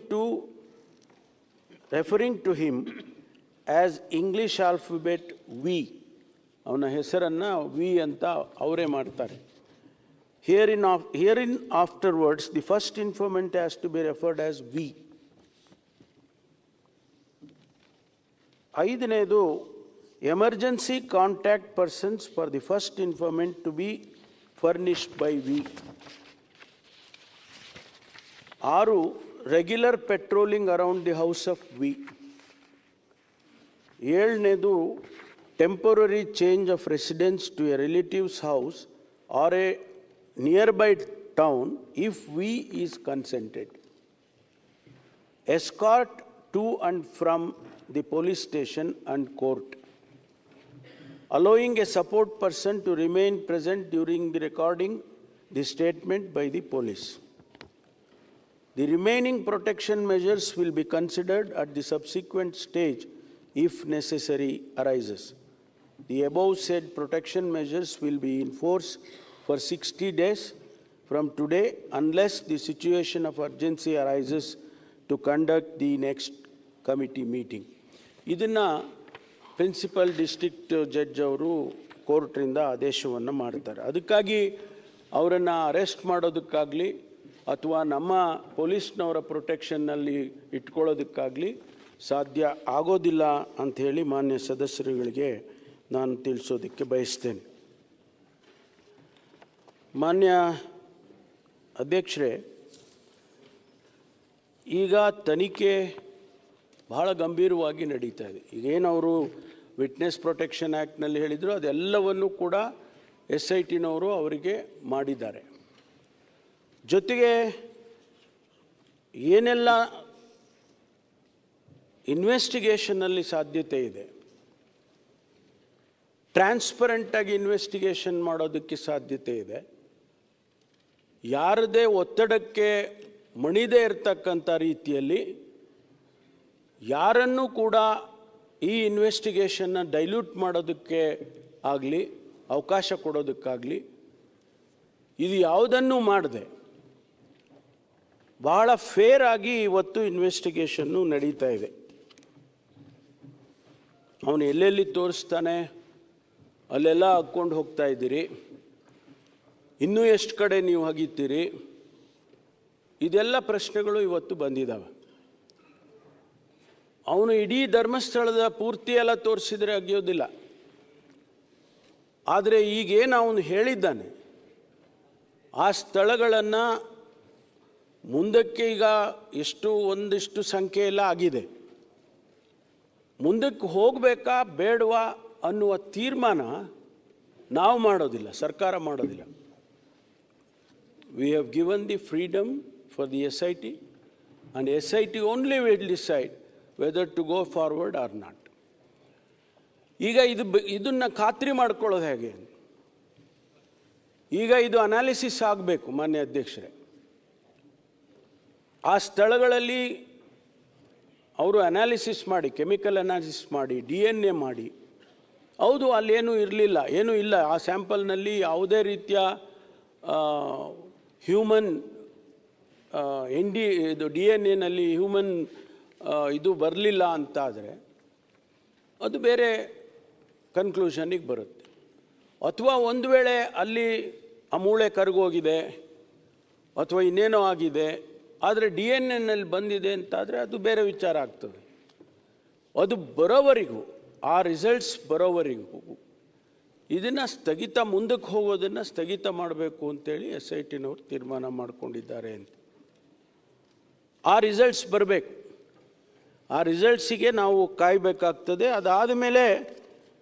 to him as English alphabet V. ಅವನ ಹೆಸರನ್ನು V ಅಂತ ಅವರೇ ಮಾಡ್ತಾರೆ. Herein afterwards, the first informant has to be referred as V. 5ನೇದು, emergency contact persons for the first informant to be furnished by V. 6, regular patrolling around the house of V. 7ನೇದು, temporary change of residence to a relative's house or a nearby town if V is consented. Escort to and from the police station and court. Allowing a support person to remain present during the recording the statement by the police. The remaining protection measures will be considered at the subsequent stage if necessary arises. The above said protection measures will be in force for 60 days from today unless the situation of urgency arises to conduct the next committee meeting. ಇದನ್ನು principal district judge ಅವರು ಕೋರ್ಟ್ರಿಂದ ಆದೇಶವನ್ನು ಮಾಡ್ತಾರೆ. ಅದಕ್ಕಾಗಿ ಅವರನ್ನು arrest ಮಾಡೋದಕ್ಕಾಗಲಿ ಅಥವಾ ನಮ್ಮ ಪೊಲೀಸ್ನವರ ಪ್ರೊಟೆಕ್ಷನ್ನಲ್ಲಿ ಇಟ್ಕೊಳ್ಳೋದಕ್ಕಾಗಲಿ ಸಾಧ್ಯ ಆಗೋದಿಲ್ಲ ಅಂಥೇಳಿ ಮಾನ್ಯ ಸದಸ್ಯರುಗಳಿಗೆ ನಾನು ತಿಳಿಸೋದಕ್ಕೆ ಬಯಸ್ತೇನೆ. ಮಾನ್ಯ ಅಧ್ಯಕ್ಷರೇ, ಈಗ ತನಿಖೆ ಬಹಳ ಗಂಭೀರವಾಗಿ ನಡೀತಾ ಇದೆ. ಈಗೇನವರು ವಿಟ್ನೆಸ್ ಪ್ರೊಟೆಕ್ಷನ್ ಆ್ಯಕ್ಟ್ನಲ್ಲಿ ಹೇಳಿದರು ಅದೆಲ್ಲವನ್ನು ಕೂಡ SITನವರು ಅವರಿಗೆ ಮಾಡಿದ್ದಾರೆ. ಜೊತೆಗೆ ಏನೆಲ್ಲ ಇನ್ವೆಸ್ಟಿಗೇಷನ್ನಲ್ಲಿ ಸಾಧ್ಯತೆ ಇದೆ, ಟ್ರಾನ್ಸ್ಪರೆಂಟಾಗಿ ಇನ್ವೆಸ್ಟಿಗೇಷನ್ ಮಾಡೋದಕ್ಕೆ ಸಾಧ್ಯತೆ ಇದೆ, ಯಾರದೇ ಒತ್ತಡಕ್ಕೆ ಮಣಿದೇ ಇರತಕ್ಕಂಥ ರೀತಿಯಲ್ಲಿ ಯಾರನ್ನೂ ಕೂಡ ಈ ಇನ್ವೆಸ್ಟಿಗೇಷನ್ನ ಡೈಲ್ಯೂಟ್ ಮಾಡೋದಕ್ಕೆ ಆಗಲಿ ಅವಕಾಶ ಕೊಡೋದಕ್ಕಾಗಲಿ ಇದು ಯಾವುದನ್ನೂ ಮಾಡದೆ ಬಹಳ ಫೇರ್ ಆಗಿ ಇವತ್ತು ಇನ್ವೆಸ್ಟಿಗೇಷನ್ನು ನಡೀತಾ ಇದೆ. ಅವನು ಎಲ್ಲೆಲ್ಲಿ ತೋರಿಸ್ತಾನೆ ಅಲ್ಲೆಲ್ಲ ಹಾಕ್ಕೊಂಡು ಹೋಗ್ತಾ ಇದ್ದೀರಿ, ಇನ್ನೂ ಎಷ್ಟು ಕಡೆ ನೀವು ಹಗಿತೀರಿ, ಇದೆಲ್ಲ ಪ್ರಶ್ನೆಗಳು ಇವತ್ತು ಬಂದಿದ್ದಾವೆ. ಅವನು ಇಡೀ ಧರ್ಮಸ್ಥಳದ ಪೂರ್ತಿ ಎಲ್ಲ ತೋರಿಸಿದರೆ ಅಗಿಯೋದಿಲ್ಲ. ಆದರೆ ಈಗೇನು ಅವನು ಹೇಳಿದ್ದಾನೆ ಆ ಸ್ಥಳಗಳನ್ನು ಮುಂದಕ್ಕೆ ಈಗ ಒಂದಿಷ್ಟು ಸಂಖ್ಯೆ ಎಲ್ಲ ಆಗಿದೆ, ಮುಂದಕ್ಕೆ ಹೋಗಬೇಕಾ ಬೇಡವಾ ಅನ್ನುವ ತೀರ್ಮಾನ ನಾವು ಮಾಡೋದಿಲ್ಲ, ಸರ್ಕಾರ ಮಾಡೋದಿಲ್ಲ. We have given the freedom for the SIT and SIT only will decide whether to go forward or not. ಈಗ ಇದನ್ನು ಖಾತ್ರಿ ಮಾಡ್ಕೊಳ್ಳೋದು ಹೇಗೆ? ಈಗ ಇದು ಅನಾಲಿಸಿಸ್ ಆಗಬೇಕು ಮಾನ್ಯ ಅಧ್ಯಕ್ಷರೇ. ಆ ಸ್ಥಳಗಳಲ್ಲಿ ಅವರು ಅನಾಲಿಸಿಸ್ ಮಾಡಿ, ಕೆಮಿಕಲ್ ಅನಾಲಿಸಿಸ್ ಮಾಡಿ, DNA ಮಾಡಿ, ಹೌದು ಅಲ್ಲೇನೂ ಇರಲಿಲ್ಲ, ಏನೂ ಇಲ್ಲ, ಆ ಸ್ಯಾಂಪಲ್ನಲ್ಲಿ ಯಾವುದೇ ರೀತಿಯ ಹ್ಯೂಮನ್ ಇದು DNA ಹ್ಯೂಮನ್ ಇದು ಬರಲಿಲ್ಲ ಅಂತಾದರೆ ಅದು ಬೇರೆ ಕನ್ಕ್ಲೂಷನಿಗೆ ಬರುತ್ತೆ. ಅಥವಾ ಒಂದು ವೇಳೆ ಅಲ್ಲಿ ಆ ಮೂಳೆ ಕರಗೋಗಿದೆ ಅಥವಾ ಇನ್ನೇನೋ ಆಗಿದೆ, ಆದರೆ DNA ಬಂದಿದೆ ಅಂತಾದರೆ ಅದು ಬೇರೆ ವಿಚಾರ ಆಗ್ತದೆ. ಅದು ಬರೋವರೆಗೂ, ಆ ರಿಸಲ್ಟ್ಸ್ ಬರೋವರೆಗೂ ಇದನ್ನು ಸ್ಥಗಿತ, ಮುಂದಕ್ಕೆ ಹೋಗೋದನ್ನು ಸ್ಥಗಿತ ಮಾಡಬೇಕು ಅಂತೇಳಿ SITನವರು ತೀರ್ಮಾನ ಮಾಡಿಕೊಂಡಿದ್ದಾರೆ ಅಂತ. ಆ ರಿಸಲ್ಟ್ಸ್ ಬರಬೇಕು, ಆ ರಿಸಲ್ಟ್ಸಿಗೆ ನಾವು ಕಾಯಬೇಕಾಗ್ತದೆ. ಅದಾದ ಮೇಲೆ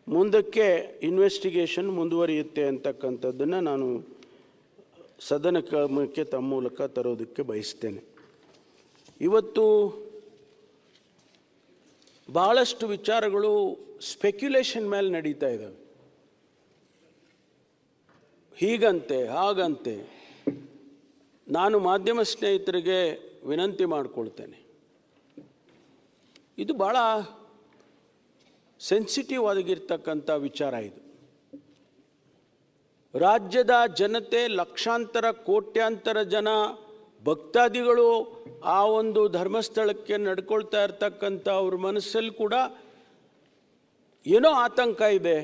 ಮುಂದಕ್ಕೆ ಇನ್ವೆಸ್ಟಿಗೇಷನ್ ಮುಂದುವರಿಯುತ್ತೆ ಅಂತಕ್ಕಂಥದ್ದನ್ನು ನಾನು ಸದನಕ್ಕೆ ತಮ್ಮ ಮೂಲಕ ತರೋದಕ್ಕೆ ಬಯಸ್ತೇನೆ. ಇವತ್ತು ಭಾಳಷ್ಟು ವಿಚಾರಗಳು ಸ್ಪೆಕ್ಯುಲೇಷನ್ ಮೇಲೆ ನಡೀತಾ ಇದ್ದಾವೆ. ಹೀಗಂತೆ ಹಾಗಂತೆ. ನಾನು ಮಾಧ್ಯಮ ಸ್ನೇಹಿತರಿಗೆ ವಿನಂತಿ ಮಾಡಿಕೊಳ್ತೇನೆ, ಇದು ಭಾಳ ಸೆನ್ಸಿಟಿವ್ ಆಗಿರ್ತಕ್ಕಂಥ ವಿಚಾರ. ಇದು ರಾಜ್ಯದ ಜನತೆ, ಲಕ್ಷಾಂತರ ಕೋಟ್ಯಾಂತರ ಜನ ಭಕ್ತಾದಿಗಳು ಆ ಒಂದು ಧರ್ಮಸ್ಥಳಕ್ಕೆ ನಡ್ಕೊಳ್ತಾ ಇರ್ತಕ್ಕಂಥ ಅವ್ರ ಮನಸ್ಸಲ್ಲಿ ಕೂಡ ಏನೋ ಆತಂಕ ಇದೆ,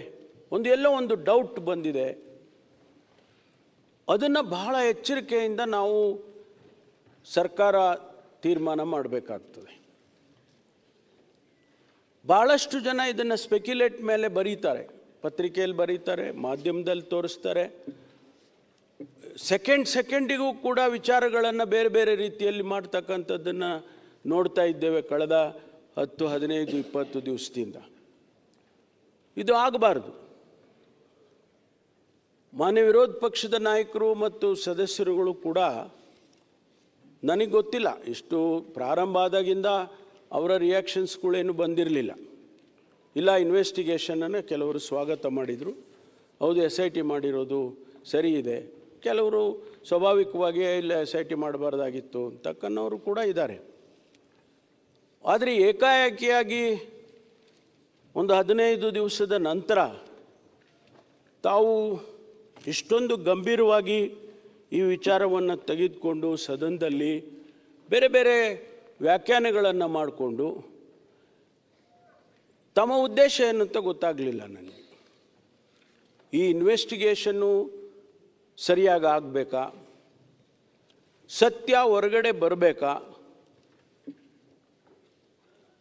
ಎಲ್ಲೋ ಒಂದು ಡೌಟ್ ಬಂದಿದೆ. ಅದನ್ನು ಬಹಳ ಎಚ್ಚರಿಕೆಯಿಂದ ನಾವು ಸರ್ಕಾರ ತೀರ್ಮಾನ ಮಾಡಬೇಕಾಗ್ತದೆ. ಭಾಳಷ್ಟು ಜನ ಇದನ್ನು ಸ್ಪೆಕ್ಯುಲೇಟ್ ಮೇಲೆ ಬರೀತಾರೆ, ಪತ್ರಿಕೆಯಲ್ಲಿ ಬರೀತಾರೆ, ಮಾಧ್ಯಮದಲ್ಲಿ ತೋರಿಸ್ತಾರೆ. ಸೆಕೆಂಡಿಗೂ ಕೂಡ ವಿಚಾರಗಳನ್ನು ಬೇರೆ ಬೇರೆ ರೀತಿಯಲ್ಲಿ ಮಾಡ್ತಕ್ಕಂಥದ್ದನ್ನು ನೋಡ್ತಾ ಇದ್ದೇವೆ ಕಳೆದ 10, 15, 20 ದಿವಸದಿಂದ. ಇದು ಆಗಬಾರ್ದು. ಮಾನ್ಯ ವಿರೋಧ ಪಕ್ಷದ ನಾಯಕರು ಮತ್ತು ಸದಸ್ಯರುಗಳು ಕೂಡ, ನನಗೆ ಗೊತ್ತಿಲ್ಲ, ಇಷ್ಟು ಪ್ರಾರಂಭ ಆದಾಗಿಂದ ಅವರ ರಿಯಾಕ್ಷನ್ಸ್ಗಳೇನು ಬಂದಿರಲಿಲ್ಲ. ಇಲ್ಲ, ಇನ್ವೆಸ್ಟಿಗೇಷನನ್ನು ಕೆಲವರು ಸ್ವಾಗತ ಮಾಡಿದರು. ಹೌದು, SIT ಮಾಡಿರೋದು ಸರಿ ಇದೆ. ಕೆಲವರು ಸ್ವಾಭಾವಿಕವಾಗಿ ಇಲ್ಲ, SIT ಮಾಡಬಾರ್ದಾಗಿತ್ತು ಅಂತಕ್ಕನ್ನವರು ಕೂಡ ಇದ್ದಾರೆ. ಆದರೆ ಏಕಾಏಕಿಯಾಗಿ ಒಂದು 15 ದಿವಸದ ನಂತರ ತಾವು ಇಷ್ಟೊಂದು ಗಂಭೀರವಾಗಿ ಈ ವಿಚಾರವನ್ನು ತೆಗೆದುಕೊಂಡು ಸದನದಲ್ಲಿ ಬೇರೆ ಬೇರೆ ವ್ಯಾಖ್ಯಾನಗಳನ್ನು ಮಾಡಿಕೊಂಡು ತಮ್ಮ ಉದ್ದೇಶ ಏನಂತ ಗೊತ್ತಾಗಲಿಲ್ಲ ನನಗೆ. ಈ ಇನ್ವೆಸ್ಟಿಗೇಷನ್ನು ಸರಿಯಾಗಿ ಆಗಬೇಕಾ, ಸತ್ಯ ಹೊರಗಡೆ ಬರಬೇಕಾ,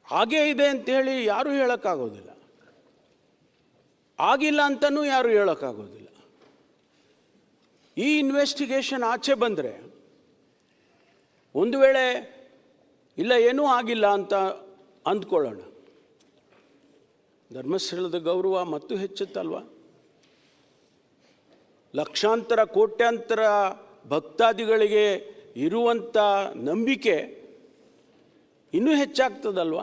ಹಾಗೇ ಇದೆ ಅಂಥೇಳಿ ಯಾರೂ ಹೇಳೋಕ್ಕಾಗೋದಿಲ್ಲ, ಆಗಿಲ್ಲ ಅಂತಲೂ ಯಾರೂ ಹೇಳೋಕ್ಕಾಗೋದಿಲ್ಲ. ಈ ಇನ್ವೆಸ್ಟಿಗೇಷನ್ ಆಚೆ ಬಂದರೆ ಒಂದು ವೇಳೆ ಇಲ್ಲ ಏನೂ ಆಗಿಲ್ಲ ಅಂತ ಅಂದ್ಕೊಳ್ಳೋಣ, ಧರ್ಮಸ್ಥಳದ ಗೌರವ ಮತ್ತು ಹೆಚ್ಚುತ್ತಲ್ವ? ಲಕ್ಷಾಂತರ ಕೋಟ್ಯಾಂತರ ಭಕ್ತಾದಿಗಳಿಗೆ ಇರುವಂಥ ನಂಬಿಕೆ ಇನ್ನೂ ಹೆಚ್ಚಾಗ್ತದಲ್ವ?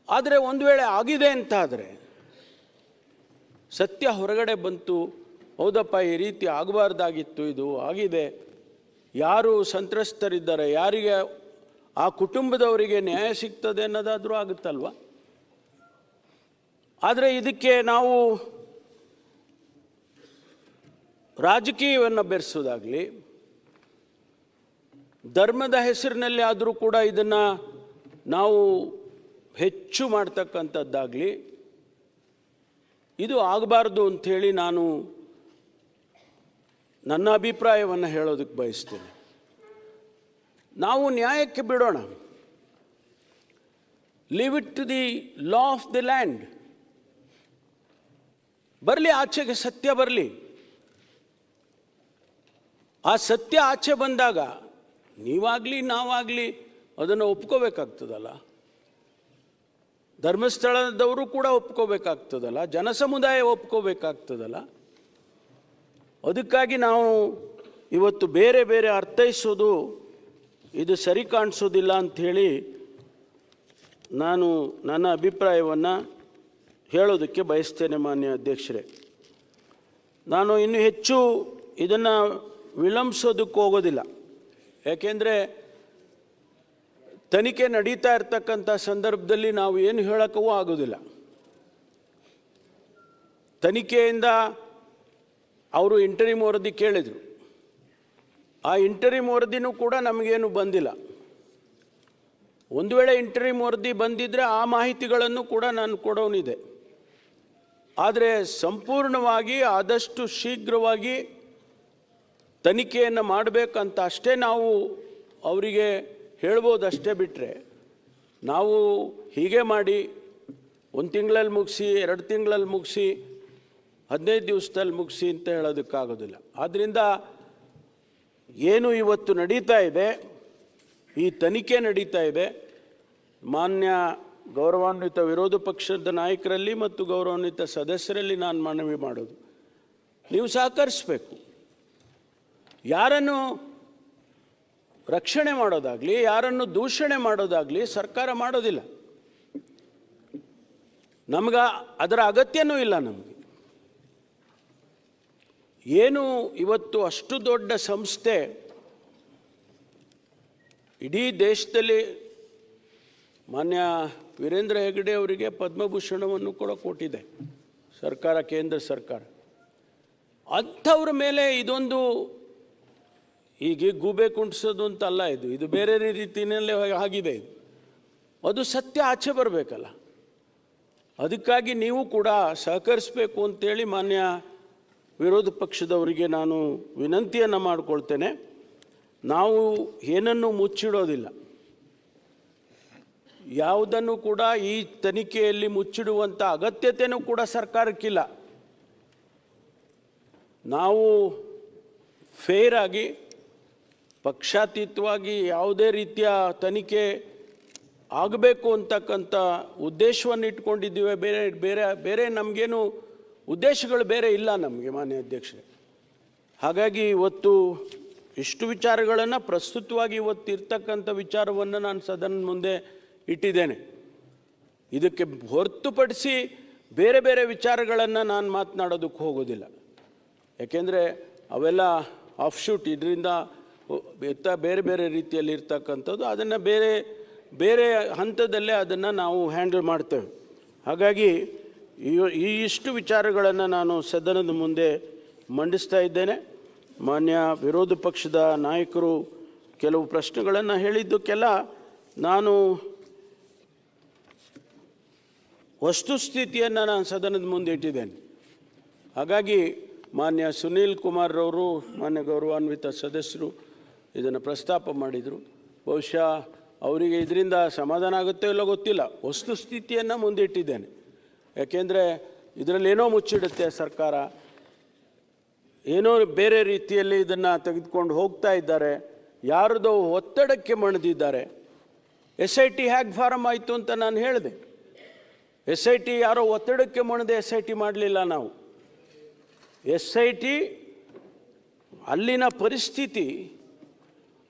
ಆದರೆ ಒಂದು ವೇಳೆ ಆಗಿದೆ ಅಂತಾದರೆ, ಸತ್ಯ ಹೊರಗಡೆ ಬಂತು, ಹೌದಪ್ಪ ಈ ರೀತಿ ಆಗಬಾರ್ದಾಗಿತ್ತು, ಇದು ಆಗಿದೆ, ಯಾರು ಸಂತ್ರಸ್ತರಿದ್ದಾರೆ, ಯಾರಿಗೆ ಆ ಕುಟುಂಬದವರಿಗೆ ನ್ಯಾಯ ಸಿಗ್ತದೆ ಅನ್ನೋದಾದರೂ ಆಗುತ್ತಲ್ವ? ಆದರೆ ಇದಕ್ಕೆ ನಾವು ರಾಜಕೀಯವನ್ನು ಬೆರೆಸೋದಾಗಲಿ, ಧರ್ಮದ ಹೆಸರಿನಲ್ಲಿ ಆದರೂ ಕೂಡ ಇದನ್ನು ನಾವು ಹೆಚ್ಚು ಮಾಡ್ತಕ್ಕಂಥದ್ದಾಗಲಿ, ಇದು ಆಗಬಾರ್ದು ಅಂಥೇಳಿ ನಾನು ನನ್ನ ಅಭಿಪ್ರಾಯವನ್ನು ಹೇಳೋದಕ್ಕೆ ಬಯಸ್ತೇನೆ. ನಾವು ನ್ಯಾಯಕ್ಕೆ ಬಿಡೋಣ, leave it to the law of the land. ಬರಲಿ, ಆಚೆಗೆ ಸತ್ಯ ಬರಲಿ. ಆ ಸತ್ಯ ಆಚೆ ಬಂದಾಗ ನೀವಾಗಲಿ ನಾವಾಗಲಿ ಅದನ್ನು ಒಪ್ಕೋಬೇಕಾಗ್ತದಲ್ಲ, ಧರ್ಮಸ್ಥಳದವರು ಕೂಡ ಒಪ್ಕೋಬೇಕಾಗ್ತದಲ್ಲ, ಜನಸಮುದಾಯ ಒಪ್ಕೋಬೇಕಾಗ್ತದಲ್ಲ. ಅದಕ್ಕಾಗಿ ನಾವು ಇವತ್ತು ಬೇರೆ ಬೇರೆ ಅರ್ಥೈಸೋದು ಇದು ಸರಿ ಕಾಣಿಸೋದಿಲ್ಲ ಅಂಥೇಳಿ ನಾನು ನನ್ನ ಅಭಿಪ್ರಾಯವನ್ನು ಹೇಳೋದಕ್ಕೆ ಬಯಸ್ತೇನೆ. ಮಾನ್ಯ ಅಧ್ಯಕ್ಷರೇ, ನಾನು ಇನ್ನೂ ಹೆಚ್ಚು ಇದನ್ನು ವಿಳಂಬಿಸೋದಕ್ಕೆ ಹೋಗೋದಿಲ್ಲ. ಯಾಕೆಂದರೆ ತನಿಖೆ ನಡೀತಾ ಇರ್ತಕ್ಕಂಥ ಸಂದರ್ಭದಲ್ಲಿ ನಾವು ಏನು ಹೇಳೋಕ್ಕೂ ಆಗೋದಿಲ್ಲ. ತನಿಖೆಯಿಂದ ಅವರು ಇಂಟರಿಮ್ ವರದಿ ಕೇಳಿದರು, ಆ ಇಂಟರಿಮ್ ವರದಿನೂ ಕೂಡ ನಮಗೇನು ಬಂದಿಲ್ಲ. ಒಂದು ವೇಳೆ ಇಂಟರಿಮ್ ವರದಿ ಬಂದಿದ್ದರೆ ಆ ಮಾಹಿತಿಗಳನ್ನು ಕೂಡ ನಾನು ಕೊಡೋನಿದೆ. ಆದರೆ ಸಂಪೂರ್ಣವಾಗಿ ಆದಷ್ಟು ಶೀಘ್ರವಾಗಿ ತನಿಖೆಯನ್ನು ಮಾಡಬೇಕಂತ ಅಷ್ಟೇ ನಾವು ಅವರಿಗೆ ಹೇಳ್ಬೋದಷ್ಟೇ. ಬಿಟ್ಟರೆ ನಾವು ಹೀಗೆ ಮಾಡಿ 1 ತಿಂಗಳಲ್ಲಿ ಮುಗಿಸಿ, 2 ತಿಂಗಳಲ್ಲಿ ಮುಗಿಸಿ, 15 ದಿವಸದಲ್ಲಿ ಮುಗಿಸಿ ಅಂತ ಹೇಳೋದಕ್ಕಾಗೋದಿಲ್ಲ. ಆದ್ದರಿಂದ ಏನು ಇವತ್ತು ನಡೀತಾ ಇದೆ, ಈ ತನಿಖೆ ನಡೀತಾ ಇದೆ, ಮಾನ್ಯ ಗೌರವಾನ್ವಿತ ವಿರೋಧ ಪಕ್ಷದ ನಾಯಕರಲ್ಲಿ ಮತ್ತು ಗೌರವಾನ್ವಿತ ಸದಸ್ಯರಲ್ಲಿ ನಾನು ಮನವಿ ಮಾಡೋದು, ನೀವು ಸಹಕರಿಸಬೇಕು. ಯಾರನ್ನು ರಕ್ಷಣೆ ಮಾಡೋದಾಗಲಿ, ಯಾರನ್ನು ದೂಷಣೆ ಮಾಡೋದಾಗಲಿ ಸರ್ಕಾರ ಮಾಡೋದಿಲ್ಲ. ನಮ್ಗೆ ಅದರ ಅಗತ್ಯನೂ ಇಲ್ಲ. ನಮಗೆ ಏನು ಇವತ್ತು ಅಷ್ಟು ದೊಡ್ಡ ಸಂಸ್ಥೆ ಇಡೀ ದೇಶದಲ್ಲಿ ಮಾನ್ಯ ವೀರೇಂದ್ರ ಹೆಗಡೆ ಅವರಿಗೆ ಪದ್ಮಭೂಷಣವನ್ನು ಕೂಡ ಕೊಟ್ಟಿದೆ ಸರ್ಕಾರ, ಕೇಂದ್ರ ಸರ್ಕಾರ. ಅಂಥವ್ರ ಮೇಲೆ ಇದೊಂದು ಹೀಗೆ ಗೂಬೆ ಕುಂಟಿಸೋದು ಅಂತಲ್ಲ, ಇದು ಬೇರೆ ರೀತಿಯಲ್ಲೇ ಆಗಿದೆ. ಅದು ಸತ್ಯ ಆಚೆ ಬರಬೇಕಲ್ಲ. ಅದಕ್ಕಾಗಿ ನೀವು ಕೂಡ ಸಹಕರಿಸಬೇಕು ಅಂತೇಳಿ ಮಾನ್ಯ ವಿರೋಧ ಪಕ್ಷದವರಿಗೆ ನಾನು ವಿನಂತಿಯನ್ನು ಮಾಡಿಕೊಳ್ತೇನೆ. ನಾವು ಏನನ್ನು ಮುಚ್ಚಿಡೋದಿಲ್ಲ, ಯಾವುದನ್ನು ಕೂಡ ಈ ತನಿಖೆಯಲ್ಲಿ ಮುಚ್ಚಿಡುವಂಥ ಅಗತ್ಯತೆಯೂ ಕೂಡ ಸರ್ಕಾರಕ್ಕಿಲ್ಲ. ನಾವು ಫೇರ್ ಆಗಿ ಪಕ್ಷಾತೀತವಾಗಿ ಯಾವುದೇ ರೀತಿಯ ತನಿಖೆ ಆಗಬೇಕು ಅಂತಕ್ಕಂಥ ಉದ್ದೇಶವನ್ನು ಇಟ್ಕೊಂಡಿದ್ದೀವಿ. ಬೇರೆ ಬೇರೆ ಬೇರೆ ನಮಗೇನು ಉದ್ದೇಶಗಳು ಬೇರೆ ಇಲ್ಲ ನಮಗೆ ಮಾನ್ಯ ಅಧ್ಯಕ್ಷರೇ. ಹಾಗಾಗಿ ಇವತ್ತು ಇಷ್ಟು ವಿಚಾರಗಳನ್ನು ಪ್ರಸ್ತುತವಾಗಿ ಇವತ್ತು ಇರ್ತಕ್ಕಂಥ ವಿಚಾರವನ್ನು ನಾನು ಸದನದ ಮುಂದೆ ಇಟ್ಟಿದ್ದೇನೆ. ಇದಕ್ಕೆ ಹೊರತುಪಡಿಸಿ ಬೇರೆ ಬೇರೆ ವಿಚಾರಗಳನ್ನು ನಾನು ಮಾತನಾಡೋದಕ್ಕೆ ಹೋಗೋದಿಲ್ಲ. ಯಾಕೆಂದರೆ ಅವೆಲ್ಲ ಆಫ್ಶೂಟ್, ಇದರಿಂದ ಬೇರೆ ಬೇರೆ ರೀತಿಯಲ್ಲಿ ಇರ್ತಕ್ಕಂಥದ್ದು, ಅದನ್ನು ಬೇರೆ ಬೇರೆ ಹಂತದಲ್ಲೇ ಅದನ್ನು ನಾವು ಹ್ಯಾಂಡಲ್ ಮಾಡ್ತೇವೆ. ಹಾಗಾಗಿ ಈ ಇಷ್ಟು ವಿಚಾರಗಳನ್ನು ನಾನು ಸದನದ ಮುಂದೆ ಮಂಡಿಸ್ತಾ ಇದ್ದೇನೆ. ಮಾನ್ಯ ವಿರೋಧ ಪಕ್ಷದ ನಾಯಕರು ಕೆಲವು ಪ್ರಶ್ನೆಗಳನ್ನು ಹೇಳಿದ್ದಕ್ಕೆಲ್ಲ ನಾನು ವಸ್ತುಸ್ಥಿತಿಯನ್ನು ನಾನು ಸದನದ ಮುಂದೆ ಇಟ್ಟಿದ್ದೇನೆ. ಹಾಗಾಗಿ ಮಾನ್ಯ ಸುನೀಲ್ ಕುಮಾರ್ರವರು, ಮಾನ್ಯ ಗೌರವಾನ್ವಿತ ಸದಸ್ಯರು ಇದನ್ನು ಪ್ರಸ್ತಾಪ ಮಾಡಿದರು. ಬಹುಶಃ ಅವರಿಗೆ ಇದರಿಂದ ಸಮಾಧಾನ ಆಗುತ್ತೋ ಇಲ್ಲೋ ಗೊತ್ತಿಲ್ಲ. ವಸ್ತುಸ್ಥಿತಿಯನ್ನು ಮುಂದೆ ಇಟ್ಟಿದ್ದೇನೆ. ಯಾಕೆಂದರೆ ಇದರಲ್ಲೇನೋ ಮುಚ್ಚಿಡುತ್ತೆ ಸರ್ಕಾರ, ಏನೋ ಬೇರೆ ರೀತಿಯಲ್ಲಿ ಇದನ್ನು ತೆಗೆದುಕೊಂಡು ಹೋಗ್ತಾ ಇದ್ದಾರೆ, ಯಾರದೋ ಒತ್ತಡಕ್ಕೆ ಮಣಿದಿದ್ದಾರೆ. SIT ಹ್ಯಾಗ್ ಫಾರಮ್ ಆಯಿತು ಅಂತ ನಾನು ಹೇಳಿದೆ. SIT ಯಾರೋ ಒತ್ತಡಕ್ಕೆ ಮಣಿದೆ SIT ಮಾಡಲಿಲ್ಲ ನಾವು. SIT ಅಲ್ಲಿನ ಪರಿಸ್ಥಿತಿ,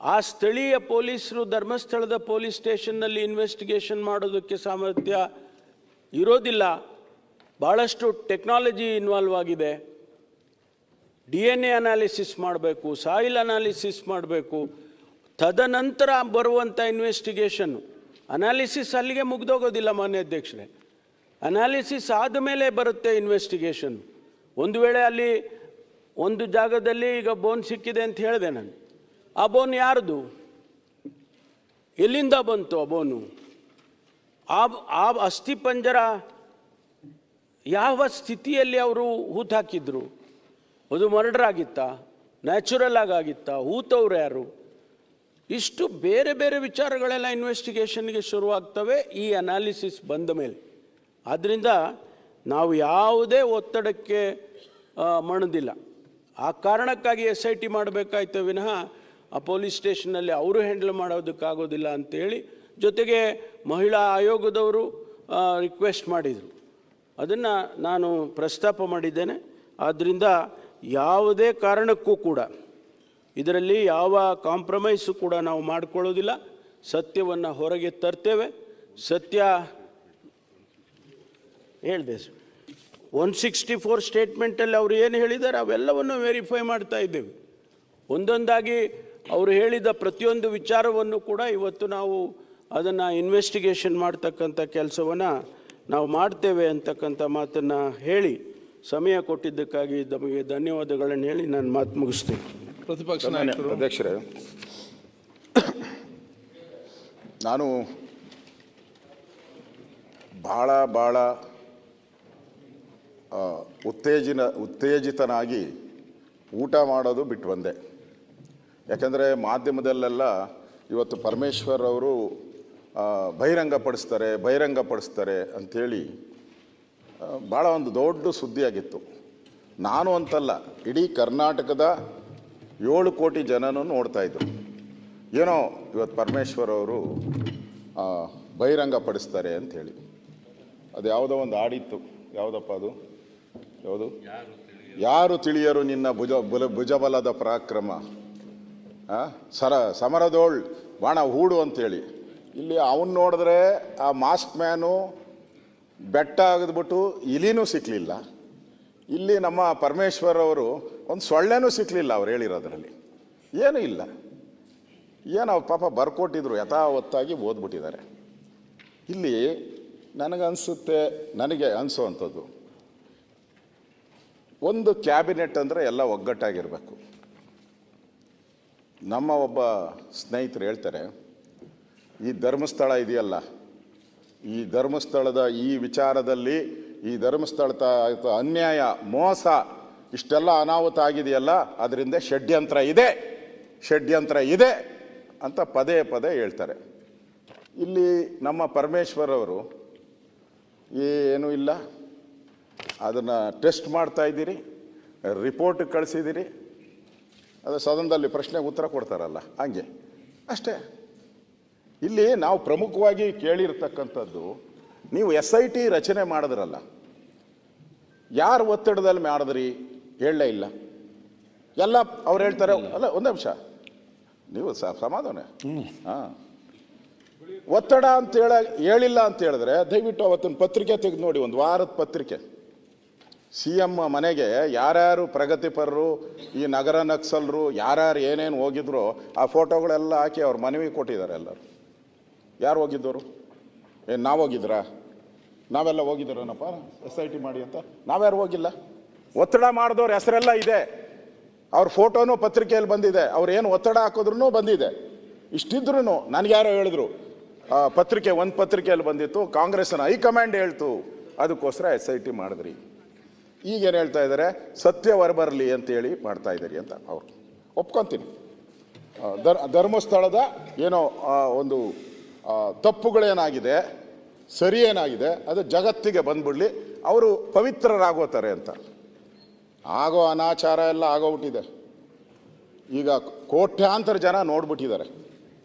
ಆ ಸ್ಥಳೀಯ ಪೊಲೀಸರು ಧರ್ಮಸ್ಥಳದ ಪೊಲೀಸ್ ಸ್ಟೇಷನ್ನಲ್ಲಿ ಇನ್ವೆಸ್ಟಿಗೇಷನ್ ಮಾಡೋದಕ್ಕೆ ಸಾಮರ್ಥ್ಯ ಇರೋದಿಲ್ಲ. ಭಾಳಷ್ಟು ಟೆಕ್ನಾಲಜಿ ಇನ್ವಾಲ್ವ್ ಆಗಿದೆ. DNA ಅನಾಲಿಸಿಸ್ ಮಾಡಬೇಕು, ಸಾಯಿಲ್ ಅನಾಲಿಸಿಸ್ ಮಾಡಬೇಕು, ತದನಂತರ ಬರುವಂಥ ಇನ್ವೆಸ್ಟಿಗೇಷನ್ನು. ಅನಾಲಿಸಿಸ್ ಅಲ್ಲಿಗೆ ಮುಗ್ದೋಗೋದಿಲ್ಲ ಮಾನ್ಯ ಅಧ್ಯಕ್ಷರೇ. ಅನಾಲಿಸಿಸ್ ಆದಮೇಲೆ ಬರುತ್ತೆ ಇನ್ವೆಸ್ಟಿಗೇಷನ್. ಒಂದು ವೇಳೆ ಅಲ್ಲಿ ಒಂದು ಜಾಗದಲ್ಲಿ ಈಗ ಬೋನ್ ಸಿಕ್ಕಿದೆ ಅಂತ ಹೇಳಿದೆ ನಾನು, ಆ ಬೋನ್ ಯಾರ್ದು, ಎಲ್ಲಿಂದ ಬಂತು ಆ ಬೋನು, ಆ ಅಸ್ಥಿಪಂಜರ ಯಾವ ಸ್ಥಿತಿಯಲ್ಲಿ ಅವರು ಹೂತು ಹಾಕಿದ್ರು, ಅದು ಮರ್ಡರ್ ಆಗಿತ್ತಾ, ನ್ಯಾಚುರಲ್ ಆಗಿತ್ತಾ, ಹೂತವ್ರು ಯಾರು, ಇಷ್ಟು ಬೇರೆ ಬೇರೆ ವಿಚಾರಗಳೆಲ್ಲ ಇನ್ವೆಸ್ಟಿಗೇಷನ್ಗೆ ಶುರುವಾಗ್ತವೆ ಈ ಅನಾಲಿಸಿಸ್ ಬಂದ ಮೇಲೆ. ಆದ್ದರಿಂದ ನಾವು ಯಾವುದೇ ಒತ್ತಡಕ್ಕೆ ಮಣಿದಿಲ್ಲ. ಆ ಕಾರಣಕ್ಕಾಗಿ SIT ಮಾಡಬೇಕಾಯ್ತು ವಿನಃ ಆ ಪೊಲೀಸ್ ಸ್ಟೇಷನ್ನಲ್ಲಿ ಅವರು ಹ್ಯಾಂಡಲ್ ಮಾಡೋದಕ್ಕಾಗೋದಿಲ್ಲ ಅಂಥೇಳಿ. ಜೊತೆಗೆ ಮಹಿಳಾ ಆಯೋಗದವರು ರಿಕ್ವೆಸ್ಟ್ ಮಾಡಿದರು, ಅದನ್ನು ನಾನು ಪ್ರಸ್ತಾಪ ಮಾಡಿದ್ದೇನೆ. ಆದ್ದರಿಂದ ಯಾವುದೇ ಕಾರಣಕ್ಕೂ ಕೂಡ ಇದರಲ್ಲಿ ಯಾವ ಕಾಂಪ್ರಮೈಸು ಕೂಡ ನಾವು ಮಾಡಿಕೊಳ್ಳೋದಿಲ್ಲ. ಸತ್ಯವನ್ನು ಹೊರಗೆ ತರ್ತೇವೆ. ಸತ್ಯ ಹೇಳಿದೆ 164 ಸ್ಟೇಟ್ಮೆಂಟಲ್ಲಿ ಅವರು ಏನು ಹೇಳಿದ್ದಾರೆ ಅವೆಲ್ಲವನ್ನು ವೆರಿಫೈ ಮಾಡ್ತಾ ಇದ್ದೇವೆ. ಒಂದೊಂದಾಗಿ ಅವರು ಹೇಳಿದ ಪ್ರತಿಯೊಂದು ವಿಚಾರವನ್ನು ಕೂಡ ಇವತ್ತು ನಾವು ಅದನ್ನು ಇನ್ವೆಸ್ಟಿಗೇಷನ್ ಮಾಡ್ತಕ್ಕಂಥ ಕೆಲಸವನ್ನು ನಾವು ಮಾಡ್ತೇವೆ ಅಂತಕ್ಕಂಥ ಮಾತನ್ನು ಹೇಳಿ ಸಮಯ ಕೊಟ್ಟಿದ್ದಕ್ಕಾಗಿ ನಮಗೆ ಧನ್ಯವಾದಗಳನ್ನು ಹೇಳಿ ನಾನು ಮಾತು ಮುಗಿಸ್ತೇನೆ. ಪ್ರತಿಪಕ್ಷ ನಾಯಕರು. ಅಧ್ಯಕ್ಷರೇ, ನಾನು ಭಾಳ ಉತ್ತೇಜಿತನಾಗಿ ಊಟ ಮಾಡೋದು ಬಿಟ್ಟು ಬಂದೆ. ಯಾಕಂದರೆ ಮಾಧ್ಯಮದಲ್ಲೆಲ್ಲ ಇವತ್ತು ಪರಮೇಶ್ವರ್ ಅವರು ಬಹಿರಂಗಪಡಿಸ್ತಾರೆ ಅಂಥೇಳಿ ಭಾಳ ಒಂದು ದೊಡ್ಡ ಸುದ್ದಿಯಾಗಿತ್ತು. ನಾನು ಅಂತಲ್ಲ, ಇಡೀ ಕರ್ನಾಟಕದ 7 ಕೋಟಿ ಜನನೂ ನೋಡ್ತಾಯಿದ್ರು. ಏನೋ ಇವತ್ತು ಪರಮೇಶ್ವರ್ ಅವರು ಬಹಿರಂಗಪಡಿಸ್ತಾರೆ ಅಂಥೇಳಿ. ಅದು ಯಾವುದೋ ಒಂದು ಹಾಡಿತ್ತು, ಯಾವುದಪ್ಪ ಅದು, ಯಾವುದು, ಯಾರು ತಿಳಿಯರು ನಿನ್ನ ಭುಜಬಲದ ಪರಾಕ್ರಮ, ಸಮರದೋಳ್ ಬಾಣ ಹೂಡು ಅಂತೇಳಿ. ಇಲ್ಲಿ ಅವನು ನೋಡಿದ್ರೆ ಆ ಮಾಸ್ಕ್ ಮ್ಯಾನು ಬೆಟ್ಟ ಆಗಿದ್ಬಿಟ್ಟು ಇಲಿನೂ ಸಿಕ್ಕಲಿಲ್ಲ. ಇಲ್ಲಿ ನಮ್ಮ ಪರಮೇಶ್ವರ್ ಅವರು ಒಂದು ಸೊಳ್ಳೆನೂ ಸಿಕ್ಕಲಿಲ್ಲ ಅವ್ರು ಹೇಳಿರೋದ್ರಲ್ಲಿ, ಏನೂ ಇಲ್ಲ. ಏನು ಅವ್ರು ಪಾಪ ಬರ್ಕೊಟ್ಟಿದ್ರು, ಯಥಾವತ್ತಾಗಿ ಓದ್ಬಿಟ್ಟಿದ್ದಾರೆ. ಇಲ್ಲಿ ನನಗೆ ಅನಿಸೋವಂಥದ್ದು, ಒಂದು ಕ್ಯಾಬಿನೆಟ್ ಅಂದರೆ ಎಲ್ಲ ಒಗ್ಗಟ್ಟಾಗಿರಬೇಕು. ನಮ್ಮ ಒಬ್ಬ ಸ್ನೇಹಿತರು ಹೇಳ್ತಾರೆ, ಈ ಧರ್ಮಸ್ಥಳ ಇದೆಯಲ್ಲ, ಈ ಧರ್ಮಸ್ಥಳದ ಈ ವಿಚಾರದಲ್ಲಿ, ಈ ಧರ್ಮಸ್ಥಳದ ಅನ್ಯಾಯ, ಮೋಸ, ಇಷ್ಟೆಲ್ಲ ಅನಾಹುತ ಆಗಿದೆಯಲ್ಲ, ಅದರಿಂದ ಷಡ್ಯಂತ್ರ ಇದೆ ಅಂತ ಪದೇ ಪದೇ ಹೇಳ್ತಾರೆ. ಇಲ್ಲಿ ನಮ್ಮ ಪರಮೇಶ್ವರ್ ಅವರು ಏನೂ ಇಲ್ಲ, ಅದನ್ನು ಟೆಸ್ಟ್ ಮಾಡ್ತಾ ಇದ್ದೀರಿ, ರಿಪೋರ್ಟ್ ಕಳಿಸಿದ್ದೀರಿ, ಅದು ಸದನದಲ್ಲಿ ಪ್ರಶ್ನೆಗೆ ಉತ್ತರ ಕೊಡ್ತಾರಲ್ಲ ಹಂಗೆ ಅಷ್ಟೇ. ಇಲ್ಲಿ ನಾವು ಪ್ರಮುಖವಾಗಿ ಕೇಳಿರ್ತಕ್ಕಂಥದ್ದು, ನೀವು SIT ರಚನೆ ಮಾಡಿದ್ರಲ್ಲ, ಯಾರು ಒತ್ತಡದಲ್ಲಿ ಮಾಡಿದ್ರಿ ಹೇಳಲೇ ಇಲ್ಲ. ಎಲ್ಲ ಅವ್ರು ಹೇಳ್ತಾರೆ, ಅಲ್ಲ ಒಂದು ನಿಮಿಷ ನೀವು ಸಮಾಧಾನ. ಹಾಂ, ಒತ್ತಡ ಅಂತ ಹೇಳಿಲ್ಲ ಅಂತ ಹೇಳಿದ್ರೆ ದಯವಿಟ್ಟು ಅವತ್ತಿನ ಪತ್ರಿಕೆ ತೆಗೆದು ನೋಡಿ, ಒಂದು ವಾರದ ಪತ್ರಿಕೆ. CM ಮನೆಗೆ ಯಾರ್ಯಾರು ಪ್ರಗತಿಪರರು, ಈ ನಗರ ನಕ್ಸಲರು, ಯಾರ್ಯಾರು ಏನೇನು ಹೋಗಿದ್ರು ಆ ಫೋಟೋಗಳೆಲ್ಲ ಹಾಕಿ ಅವ್ರ ಮನವಿ ಕೊಟ್ಟಿದ್ದಾರೆ ಎಲ್ಲರೂ. ಯಾರು ಹೋಗಿದ್ದವರು? ಏನು ನಾವು ಹೋಗಿದ್ರಾ? ನಾವೆಲ್ಲ ಹೋಗಿದ್ದೀರನಪ್ಪ SIT ಮಾಡಿ ಅಂತ? ನಾವ್ಯಾರು ಹೋಗಿಲ್ಲ. ಒತ್ತಡ ಮಾಡಿದವ್ರ ಹೆಸರೆಲ್ಲ ಇದೆ, ಅವ್ರ ಫೋಟೋನು ಪತ್ರಿಕೆಯಲ್ಲಿ ಬಂದಿದೆ, ಅವ್ರು ಏನು ಒತ್ತಡ ಹಾಕಿದ್ರು ಬಂದಿದೆ. ಇಷ್ಟಿದ್ರು ನನಗೆ ಯಾರೋ ಹೇಳಿದ್ರು, ಪತ್ರಿಕೆ ಒಂದು ಪತ್ರಿಕೆಯಲ್ಲಿ ಬಂದಿತ್ತು, ಕಾಂಗ್ರೆಸ್ನ ಹೈಕಮಾಂಡ್ ಹೇಳ್ತು, ಅದಕ್ಕೋಸ್ಕರ SIT ಮಾಡಿದ್ರಿ. ಈಗೇನು ಹೇಳ್ತಾ ಇದ್ದಾರೆ, ಸತ್ಯ ಹೊರಬರಲಿ ಅಂತೇಳಿ ಮಾಡ್ತಾ ಇದ್ದೀರಿ ಅಂತ. ಅವ್ರು ಒಪ್ಕೊತೀನಿ, ಧರ್ಮಸ್ಥಳದ ಏನೋ ಒಂದು ತಪ್ಪುಗಳೇನಾಗಿದೆ, ಸರಿ ಏನಾಗಿದೆ ಅದು ಜಗತ್ತಿಗೆ ಬಂದ್ಬಿಡ್ಲಿ, ಅವರು ಪವಿತ್ರರಾಗೋತಾರೆ ಅಂತ. ಆಗೋ ಅನಾಚಾರ ಎಲ್ಲ ಆಗೋಗ್ಬಿಟ್ಟಿದೆ. ಈಗ ಕೋಟ್ಯಾಂತರ ಜನ ನೋಡ್ಬಿಟ್ಟಿದ್ದಾರೆ.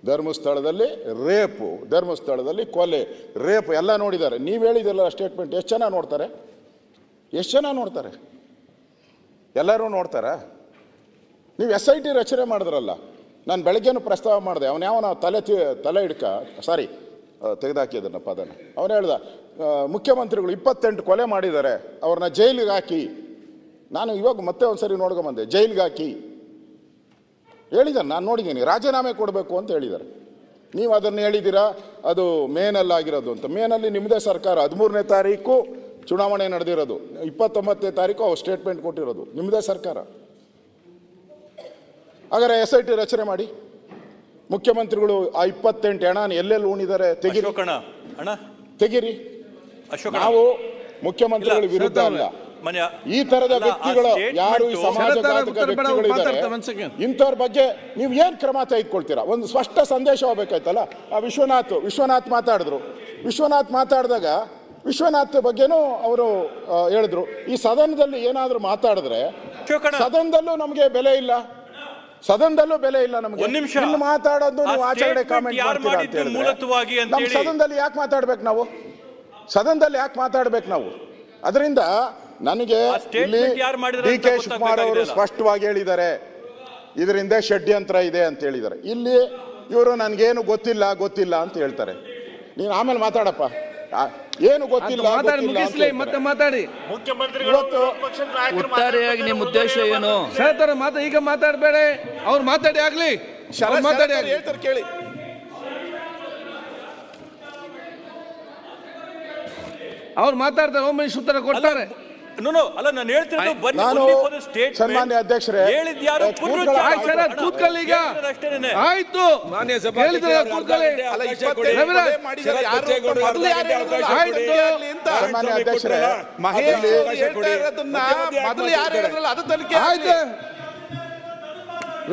ಧರ್ಮಸ್ಥಳದಲ್ಲಿ ರೇಪು, ಧರ್ಮಸ್ಥಳದಲ್ಲಿ ಕೊಲೆ, ರೇಪು ಎಲ್ಲ ನೋಡಿದ್ದಾರೆ. ನೀವು ಹೇಳಿದಿಲ್ಲ ಸ್ಟೇಟ್ಮೆಂಟ್, ಎಷ್ಟು ಜನ ನೋಡ್ತಾರೆ? ಎಷ್ಟು ಜನ ನೋಡ್ತಾರೆ? ಎಲ್ಲರೂ ನೋಡ್ತಾರ? ನೀವು SIT ರಚನೆ ಮಾಡಿದ್ರಲ್ಲ, ನಾನು ಬೆಳಗ್ಗೆನೂ ಪ್ರಸ್ತಾವ ಮಾಡಿದೆ. ಅವನ ತಲೆ ತೆಗೆದಾಕಿದ್ದನ್ನ ಪದನ. ಅವನು ಹೇಳ್ದ, ಮುಖ್ಯಮಂತ್ರಿಗಳು 28 ಕೊಲೆ ಮಾಡಿದ್ದಾರೆ, ಅವ್ರನ್ನ ಜೈಲಿಗೆ ಹಾಕಿ. ನಾನು ಇವಾಗ ಮತ್ತೆ ಒಂದ್ಸರಿ ನೋಡ್ಕೊಂಬಂದೆ, ಜೈಲಿಗೆ ಹಾಕಿ ಹೇಳಿದ್ದಾರೆ. ನಾನು ನೋಡಿದ್ದೀನಿ, ರಾಜೀನಾಮೆ ಕೊಡಬೇಕು ಅಂತ ಹೇಳಿದ್ದಾರೆ. ನೀವು ಅದನ್ನು ಹೇಳಿದ್ದೀರಾ, ಅದು ಮೇನಲ್ಲಾಗಿರೋದು ಅಂತ. ಮೇನಲ್ಲಿ ನಿಮ್ಮದೇ ಸರ್ಕಾರ, 13ನೇ ತಾರೀಕು ಚುನಾವಣೆ ನಡೆದಿರೋದು, 29ನೇ ತಾರೀಕು ಅವ್ರು ಸ್ಟೇಟ್ಮೆಂಟ್ ಕೊಟ್ಟಿರೋದು, ನಿಮ್ಮದೇ ಸರ್ಕಾರ. ಹಾಗಾದ್ರೆ SIT ರಚನೆ ಮಾಡಿ. ಮುಖ್ಯಮಂತ್ರಿಗಳು ಆ 28 ಹಣ ಎಲ್ಲೆಲ್ಲಿ ಉಣಿದ್ದಾರೆ ತೆಗಿರಿ. ನಾವು ಮುಖ್ಯಮಂತ್ರಿಗಳ ವಿರುದ್ಧ ಅಲ್ಲ, ಈ ತರದ ವ್ಯಕ್ತಿಗಳು ಯಾರು ಈ ಸಮಾಜಘಾತಕ ವ್ಯಕ್ತಿಗಳಿದ್ದಾರೆ ಇಂಥವ್ರ ಬಗ್ಗೆ ನೀವು ಏನ್ ಕ್ರಮ ತೆಗೆದುಕೊಳ್ತೀರಾ? ಒಂದು ಸ್ಪಷ್ಟ ಸಂದೇಶ ಹೋಗ್ಬೇಕಾಯ್ತಲ್ಲ. ಆ ವಿಶ್ವನಾಥ್ ಮಾತಾಡಿದ್ರು. ವಿಶ್ವನಾಥ್ ಮಾತಾಡಿದಾಗ ವಿಶ್ವನಾಥ್ ಬಗ್ಗೆನೂ ಅವರು ಹೇಳಿದ್ರು, ಈ ಸದನದಲ್ಲಿ ಏನಾದರೂ ಮಾತಾಡಿದ್ರೆ ಸದನದಲ್ಲೂ ನಮಗೆ ಬೆಲೆ ಇಲ್ಲ, ಸದನದಲ್ಲೂ ಬೆಲೆ ಇಲ್ಲ ನಮಗೆ. ಇಲ್ಲಿ ಮಾತಾಡೋದು ನೀವು ಆಚರಣೆ ಕಾಮೆಂಟ್ ಮಾಡ್ತೀರಾ ಅಂತ ಹೇಳಿದ್ರೆ ನಮ್ಮ ಸದನದಲ್ಲಿ ಯಾಕೆ ಮಾತಾಡ್ಬೇಕು ನಾವು? ಸದನದಲ್ಲಿ ಯಾಕೆ ಮಾತಾಡ್ಬೇಕು ನಾವು? ಅದರಿಂದ ನನಗೆ ಇಲ್ಲಿ DK ಶಿವಕುಮಾರ್ ಅವರು ಸ್ಪಷ್ಟವಾಗಿ ಹೇಳಿದ್ದಾರೆ, ಇದರಿಂದ ಷಡ್ಯಂತ್ರ ಇದೆ ಅಂತ ಹೇಳಿದ್ದಾರೆ. ಇಲ್ಲಿ ಇವರು ನನಗೇನು ಗೊತ್ತಿಲ್ಲ ಅಂತ ಹೇಳ್ತಾರೆ. ನೀನು ಆಮೇಲೆ ಮಾತಾಡಪ್ಪ, ಏನು ಗೊತ್ತಿಲ್ಲ ಮತ್ತೆ ಮಾತಾಡಿ. ಒಟ್ಟಾರೆಯಾಗಿ ನಿಮ್ಮ ಉದ್ದೇಶ ಏನು? ಈಗ ಮಾತಾಡಬೇಡ, ಅವ್ರು ಮಾತಾಡಿ ಆಗ್ಲಿ, ಮಾತಾಡಿ ಹೇಳ್ತಾರೆ ಕೇಳಿ. ಅವ್ರು ಮಾತಾಡ್ತಾರೆ, ಹೋಮ್ ಮಿನಿಸ್ಟರ್ ಉತ್ತರ ಕೊಡ್ತಾರೆ. ಅಲ್ಲ, ನಾನು ಹೇಳ್ತಿರೋದು ಸನ್ಮಾನ್ಯ ಅಧ್ಯಕ್ಷರೇ, ಕೂತ್ಕೊಳ್ಳಿ ಈಗ. ಆಯ್ತು, ಸನ್ಮಾನ್ಯ ಅಧ್ಯಕ್ಷರೇ,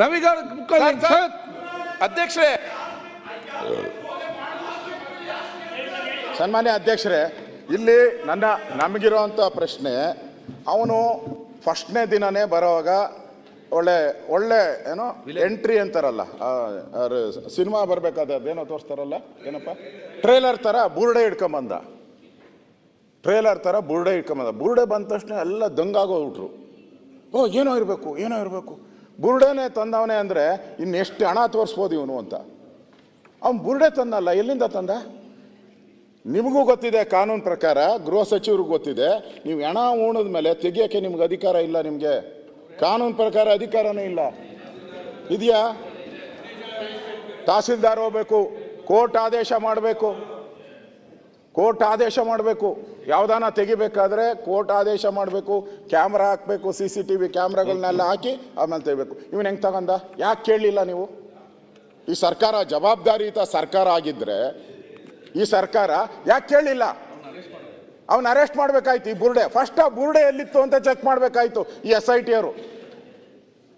ರವಿಗೌಡ ಅಧ್ಯಕ್ಷರೇ, ಸನ್ಮಾನ್ಯ ಅಧ್ಯಕ್ಷರೇ, ಇಲ್ಲಿ ನಮಗಿರುವಂಥ ಪ್ರಶ್ನೆ, ಅವನು ಫಸ್ಟ್ನೇ ದಿನನೇ ಬರೋವಾಗ ಒಳ್ಳೆ ಒಳ್ಳೆ ಏನೋ ಎಂಟ್ರಿ ಅಂತಾರಲ್ಲ, ಸಿನಿಮಾ ಬರಬೇಕಾದ್ರೆ ಅದೇನೋ ತೋರಿಸ್ತಾರಲ್ಲ, ಏನಪ್ಪ ಟ್ರೇಲರ್ ಥರ ಬುರುಡೆ ಹಿಡ್ಕೊಂಬಂದ. ಬುರುಡೆ ಬಂದ ತಕ್ಷಣ ಎಲ್ಲ ದಂಗಾಗೋಗ್ಬಿಟ್ರು. ಏನೋ ಇರಬೇಕು ಬುರುಡೆನೇ ತಂದವನೇ ಅಂದರೆ ಇನ್ನೆಷ್ಟು ಹಣ ತೋರಿಸ್ಬೋದು ಇವನು ಅಂತ. ಅವ್ನು ಬುರುಡೆ ತಂದಲ್ಲ, ಎಲ್ಲಿಂದ ತಂದ? ನಿಮಗೂ ಗೊತ್ತಿದೆ, ಕಾನೂನು ಪ್ರಕಾರ ಗೃಹ ಸಚಿವರಿಗೂ ಗೊತ್ತಿದೆ, ನೀವು ಹಣ ಉಣಿದ ಮೇಲೆ ತೆಗಿಯೋಕ್ಕೆ ನಿಮ್ಗೆ ಅಧಿಕಾರ ಇಲ್ಲ. ನಿಮಗೆ ಕಾನೂನು ಪ್ರಕಾರ ಅಧಿಕಾರನೇ ಇಲ್ಲ. ಇದೆಯಾ? ತಹಸೀಲ್ದಾರ್ ಹೋಗ್ಬೇಕು, ಕೋರ್ಟ್ ಆದೇಶ ಮಾಡಬೇಕು. ಯಾವುದಾನ ತೆಗಿಬೇಕಾದ್ರೆ ಕೋರ್ಟ್ ಆದೇಶ ಮಾಡಬೇಕು, ಕ್ಯಾಮ್ರಾ ಹಾಕಬೇಕು, CCTV ಕ್ಯಾಮ್ರಾಗಳನ್ನೆಲ್ಲ ಹಾಕಿ ಆಮೇಲೆ ತೆಗಿಬೇಕು. ಇವನು ಹೆಂಗೆ ತಗೊಂಡ? ಯಾಕೆ ಕೇಳಲಿಲ್ಲ ನೀವು? ಈ ಸರ್ಕಾರ ಜವಾಬ್ದಾರಿಯುತ ಸರ್ಕಾರ ಆಗಿದ್ದರೆ ಈ ಸರ್ಕಾರ ಯಾಕೆ ಕೇಳಲಿಲ್ಲ? ಅವನು ಅರೆಸ್ಟ್ ಮಾಡಬೇಕಾಯ್ತು. ಈ ಬುರುಡೆ ಫಸ್ಟ್ ಆ ಬುರುಡೆ ಎಲ್ಲಿತ್ತು ಅಂತ ಚೆಕ್ ಮಾಡಬೇಕಾಯ್ತು ಈ SIT ಅವರು.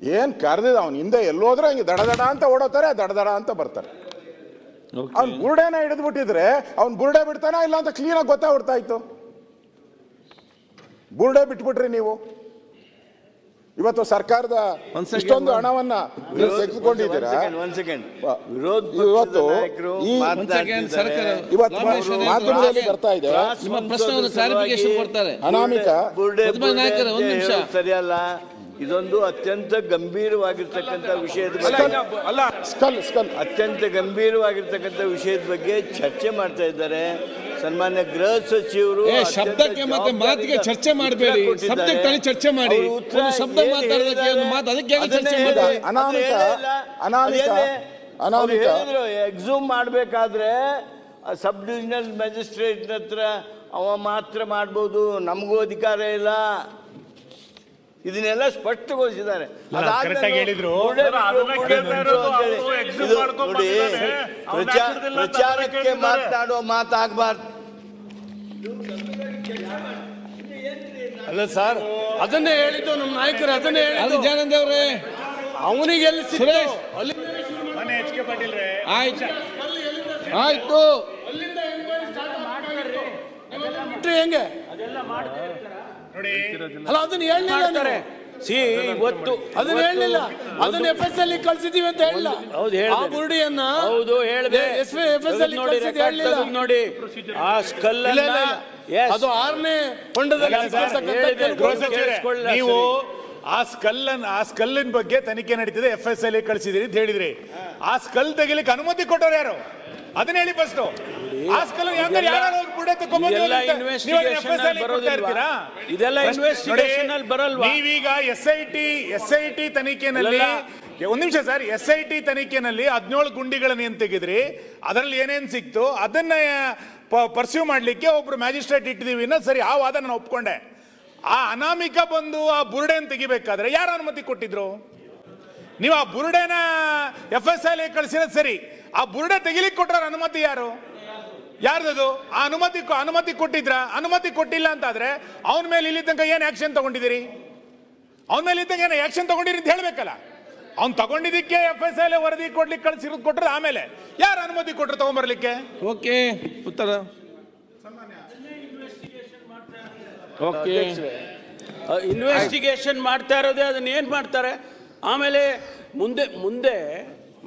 ಏನು ಕರೆದಿದ್ದ ಅವನು ಹಿಂದೆ ಎಲ್ಲೋದ್ರೆ ಹಂಗೆ ದಡ ಅಂತ ಓಡೋತಾರೆ, ದಡ ಅಂತ ಬರ್ತಾರೆ. ಅವ್ನು ಬುರುಡೆನ ಹಿಡಿದ್ಬಿಟ್ಟಿದ್ರೆ ಅವ್ನು ಬುರುಡೆ ಬಿಡ್ತಾನ ಇಲ್ಲ ಅಂತ ಕ್ಲೀನಾಗಿ ಗೊತ್ತಾಗ್ಬಿಡ್ತಾ ಇತ್ತು. ಬುರುಡೆ ಬಿಟ್ಬಿಟ್ರಿ ನೀವು. ಇವತ್ತು ಸರ್ಕಾರದ ಇಷ್ಟೊಂದು ಹಣವನ್ನ ತೆಗೆದುಕೊಂಡಿದ್ದೀರಾ. ಇವತ್ತು ಮಾಧ್ಯಮದಲ್ಲಿ ಬರ್ತಾ ಇದೆ, ಅನಾಮಿಕ ಸರಿಯಲ್ಲ. ಇದೊಂದು ಅತ್ಯಂತ ಗಂಭೀರವಾಗಿರ್ತಕ್ಕಂಥ ವಿಷಯದ ಬಗ್ಗೆ ಚರ್ಚೆ ಮಾಡ್ತಾ ಇದ್ದಾರೆ. ಸನ್ಮಾನ್ಯ ಗೃಹ ಸಚಿವರು ಶಬ್ದಕ್ಕೆ ಮತ್ತೆ ಮಾತಿಗೆ ಚರ್ಚೆ ಮಾಡಬೇಡಿ, ಸಬ್ಜೆಕ್ಟ್ ಅಲ್ಲಿ ಚರ್ಚೆ ಮಾಡಿ. ಶಬ್ದ ಮಾತಾಡೋದಕ್ಕೆ ಒಂದು ಮಾತು, ಅದಕ್ಕೆ ಚರ್ಚೆ ಮಾಡಿ. ಎಕ್ಸೂಮ್ ಮಾಡಬೇಕಾದ್ರೆ ಸಬ್ ಡಿವಿಷನಲ್ ಮ್ಯಾಜಿಸ್ಟ್ರೇಟ್ ಹತ್ರ ಅವ ಮಾತ್ರ ಮಾಡ್ಬೋದು, ನಮಗೂ ಅಧಿಕಾರ ಇಲ್ಲ. ಇದನ್ನೆಲ್ಲ ಸ್ಪಷ್ಟಗೊಳಿಸಿದ್ದಾರೆ. ಪ್ರಚಾರಕ್ಕೆ ಮಾತನಾಡುವ ಮಾತಾಗಬಾರ್ದು. ಅಲ್ಲ ಸರ್, ಅದನ್ನೇ ಹೇಳಿದ್ದು ನಮ್ಮ ನಾಯಕರು, ಅದನ್ನೇ ಹೇಳಿದ್ದು. ಜಾನಂದ್ ಅವರೇ, ಅವನಿಗೆ ಎಲ್ಲಿ ಸುರೇಶ್ ಆಯ್ತು ಹೆಂಗೆ ಅಲ್ಲ, ಅದನ್ನ ಹೇಳಲಿಲ್ಲ. ಇವತ್ತು ಅದನ್ನ ಹೇಳಲಿಲ್ಲ, ಅದನ್ನ FSL ಕಳ್ಸಿದೀವಿ ಅಂತ ಹೇಳಿಲ್ಲ. ಆ ಬುರುಡಿಯನ್ನ FSL ನೋಡಿ, ಆ ಸ್ಕಲ್ ಅದು 6ನೇ ಹೊಂಡದಲ್ಲಿ ನೀವು ಆ ಸ್ಕಲ್ಲಿನ ಬಗ್ಗೆ ತನಿಖೆ ನಡೀತಿದೆ, FSL ಕಳಿಸಿದಿರಿ ಅಂತ ಹೇಳಿದ್ರಿ. ಆ ಸ್ಕಲ್ ತೆಗಿಲಿಕ್ಕೆ ಅನುಮತಿ ಕೊಟ್ಟವ್ರು ಯಾರು? ಅದನ್ನ ಹೇಳಿ ಫಸ್ಟ್. ಆ ಸ್ಕಲ್ ನೀವೀಗ SIT ತನಿಖೆನಲ್ಲಿ, ಒಂದ್ ನಿಮಿಷ ಸರ್, SIT ತನಿಖೆನಲ್ಲಿ 17 ಗುಂಡಿಗಳನ್ನ ಏನ್ ತೆಗೆದ್ರಿ, ಅದರಲ್ಲಿ ಏನೇನ್ ಸಿಕ್ತು ಅದನ್ನ ಪರ್ಸ್ಯೂ ಮಾಡ್ಲಿಕ್ಕೆ ಒಬ್ರು ಮ್ಯಾಜಿಸ್ಟ್ರೇಟ್ ಇಟ್ಟಿದೀವಿ. ಸರಿ, ಆ ವಾದ ನಾನು ಒಪ್ಕೊಂಡೆ. ಆ ಅನಾಮಿಕ ಬಂದು ಆ ಬುರುಡೆನ್ ತೆಗಿಬೇಕಾದ್ರೆ ಯಾರು ಅನುಮತಿ ಕೊಟ್ಟಿದ್ರು? ನೀವು ಆ ಬುರುಡೆನ FSL ಕಳಿಸಿರೋದು ಸರಿ, ಆ ಬುರುಡೆ ತೆಗಿಲಿಕ್ಕೆ ಕೊಟ್ಟರ ಅನುಮತಿ ಯಾರ್ದದು? ಆ ಅನುಮತಿ ಕೊಟ್ಟಿದ್ರ? ಅನುಮತಿ ಕೊಟ್ಟಿಲ್ಲ ಅಂತಾದ್ರೆ ಅವನ ಮೇಲೆ ಇಲ್ಲಿ ತನಕ ಏನ್ ಆಕ್ಷನ್ ತಗೊಂಡಿದ್ದೀರಿ? ಅವನ ಮೇಲೆ ಇಲ್ಲಿ ತನಕ ಏನು ಆಕ್ಷನ್ ತಗೊಂಡಿರಿ ಅಂತ ಹೇಳ್ಬೇಕಲ್ಲ. ಅವ್ನು ತಗೊಂಡಿದ್ದಕ್ಕೆ FSL ವರದಿ ಕೊಡ್ಲಿಕ್ಕೆ ಕಳಿಸಿರೋದು ಕೊಟ್ರೆ ಆಮೇಲೆ ಯಾರು ಅನುಮತಿ ಕೊಟ್ರು ತಗೊಂಡ್ಬರ್ಲಿಕ್ಕೆ? ಓಕೆ, ಉತ್ತರ. ಇನ್ವೆಸ್ಟಿಗೇಷನ್ ಮಾಡ್ತಾ ಇರೋದೇ, ಅದನ್ನ ಏನ್ ಮಾಡ್ತಾರೆ ಆಮೇಲೆ ಮುಂದೆ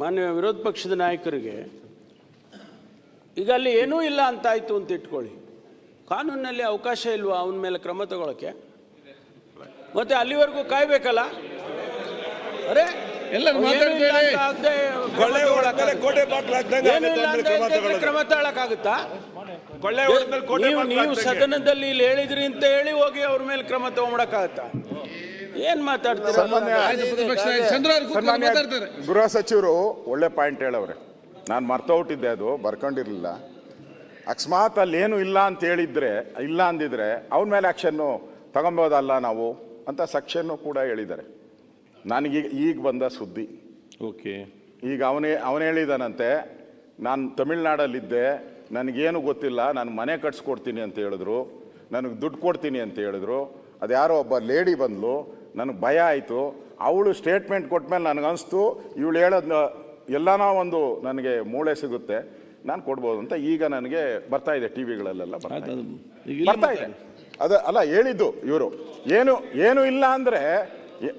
ಮಾನ್ಯ ವಿರೋಧ ಪಕ್ಷದ ನಾಯಕರಿಗೆ ಈಗ ಅಲ್ಲಿ ಏನೂ ಇಲ್ಲ ಅಂತ ಆಯ್ತು ಅಂತ ಇಟ್ಕೊಳ್ಳಿ, ಕಾನೂನಿನಲ್ಲಿ ಅವಕಾಶ ಇಲ್ವಾ ಅವನ ಮೇಲೆ ಕ್ರಮ ತಗೊಳಕ್ಕೆ? ಮತ್ತೆ ಅಲ್ಲಿವರೆಗೂ ಕಾಯ್ಬೇಕಲ್ಲ. ಅರೆ ಎಲ್ಲರೂ ಕ್ರಮ ತಗೊಳಕ್ಕಾಗುತ್ತಾ? ನೀವು ಸದನದಲ್ಲಿ ಇಲ್ಲಿ ಹೇಳಿದ್ರಿ ಅಂತ ಹೇಳಿ ಹೋಗಿ ಅವ್ರ ಮೇಲೆ ಕ್ರಮ ತಗೊಂಡಕ್ಕಾಗತ್ತಾ? ಏನ್ ಮಾತಾಡ್ತಾರೆ? ಗೃಹ ಸಚಿವರು ಒಳ್ಳೆ ಪಾಯಿಂಟ್ ಹೇಳವ್ರೆ, ನಾನು ಮರ್ತೋಗ್ಬಿಟ್ಟಿದ್ದೆ, ಅದು ಬರ್ಕೊಂಡಿರ್ಲಿಲ್ಲ. ಅಕಸ್ಮಾತ್ ಅಲ್ಲಿ ಏನು ಇಲ್ಲ ಅಂತ ಹೇಳಿದ್ರೆ, ಇಲ್ಲ ಅಂದಿದ್ರೆ ಅವನ ಮೇಲೆ ಆಕ್ಷನ್ನು ತಗೊಬೋದಲ್ಲ ನಾವು ಅಂತ ಸೆಕ್ಷನ್ನು ಕೂಡ ಹೇಳಿದ್ದಾರೆ. ನನಗೀಗ ಬಂದ ಸುದ್ದಿ. ಓಕೆ, ಈಗ ಅವನು ಹೇಳಿದಾನಂತೆ, ನಾನು ತಮಿಳ್ನಾಡಲ್ಲಿದ್ದೆ, ನನಗೇನು ಗೊತ್ತಿಲ್ಲ, ನಾನು ಮನೆ ಕಟ್ಸ್ಕೊಡ್ತೀನಿ ಅಂತ ಹೇಳಿದ್ರು, ನನಗೆ ದುಡ್ಡು ಕೊಡ್ತೀನಿ ಅಂತ ಹೇಳಿದ್ರು. ಅದು ಯಾರೋ ಒಬ್ಬ ಲೇಡಿ ಬಂದ್ಲು, ನನಗೆ ಭಯ ಆಯಿತು. ಅವಳು ಸ್ಟೇಟ್ಮೆಂಟ್ ಕೊಟ್ಮೇಲೆ ನನಗನ್ನಿಸ್ತು ಇವಳು ಹೇಳೋದು ಎಲ್ಲನೋ ಒಂದು ನನಗೆ ಮೂಳೆ ಸಿಗುತ್ತೆ, ನಾನು ಕೊಡ್ಬೋದು ಅಂತ. ಈಗ ನನಗೆ ಬರ್ತಾ ಇದೆ, ಟಿವಿಗಳಲ್ಲೆಲ್ಲ ಬರ್ತಾ ಇದೆ. ಅದು ಅಲ್ಲ ಹೇಳಿದ್ದು ಇವರು, ಏನು ಇಲ್ಲ ಅಂದರೆ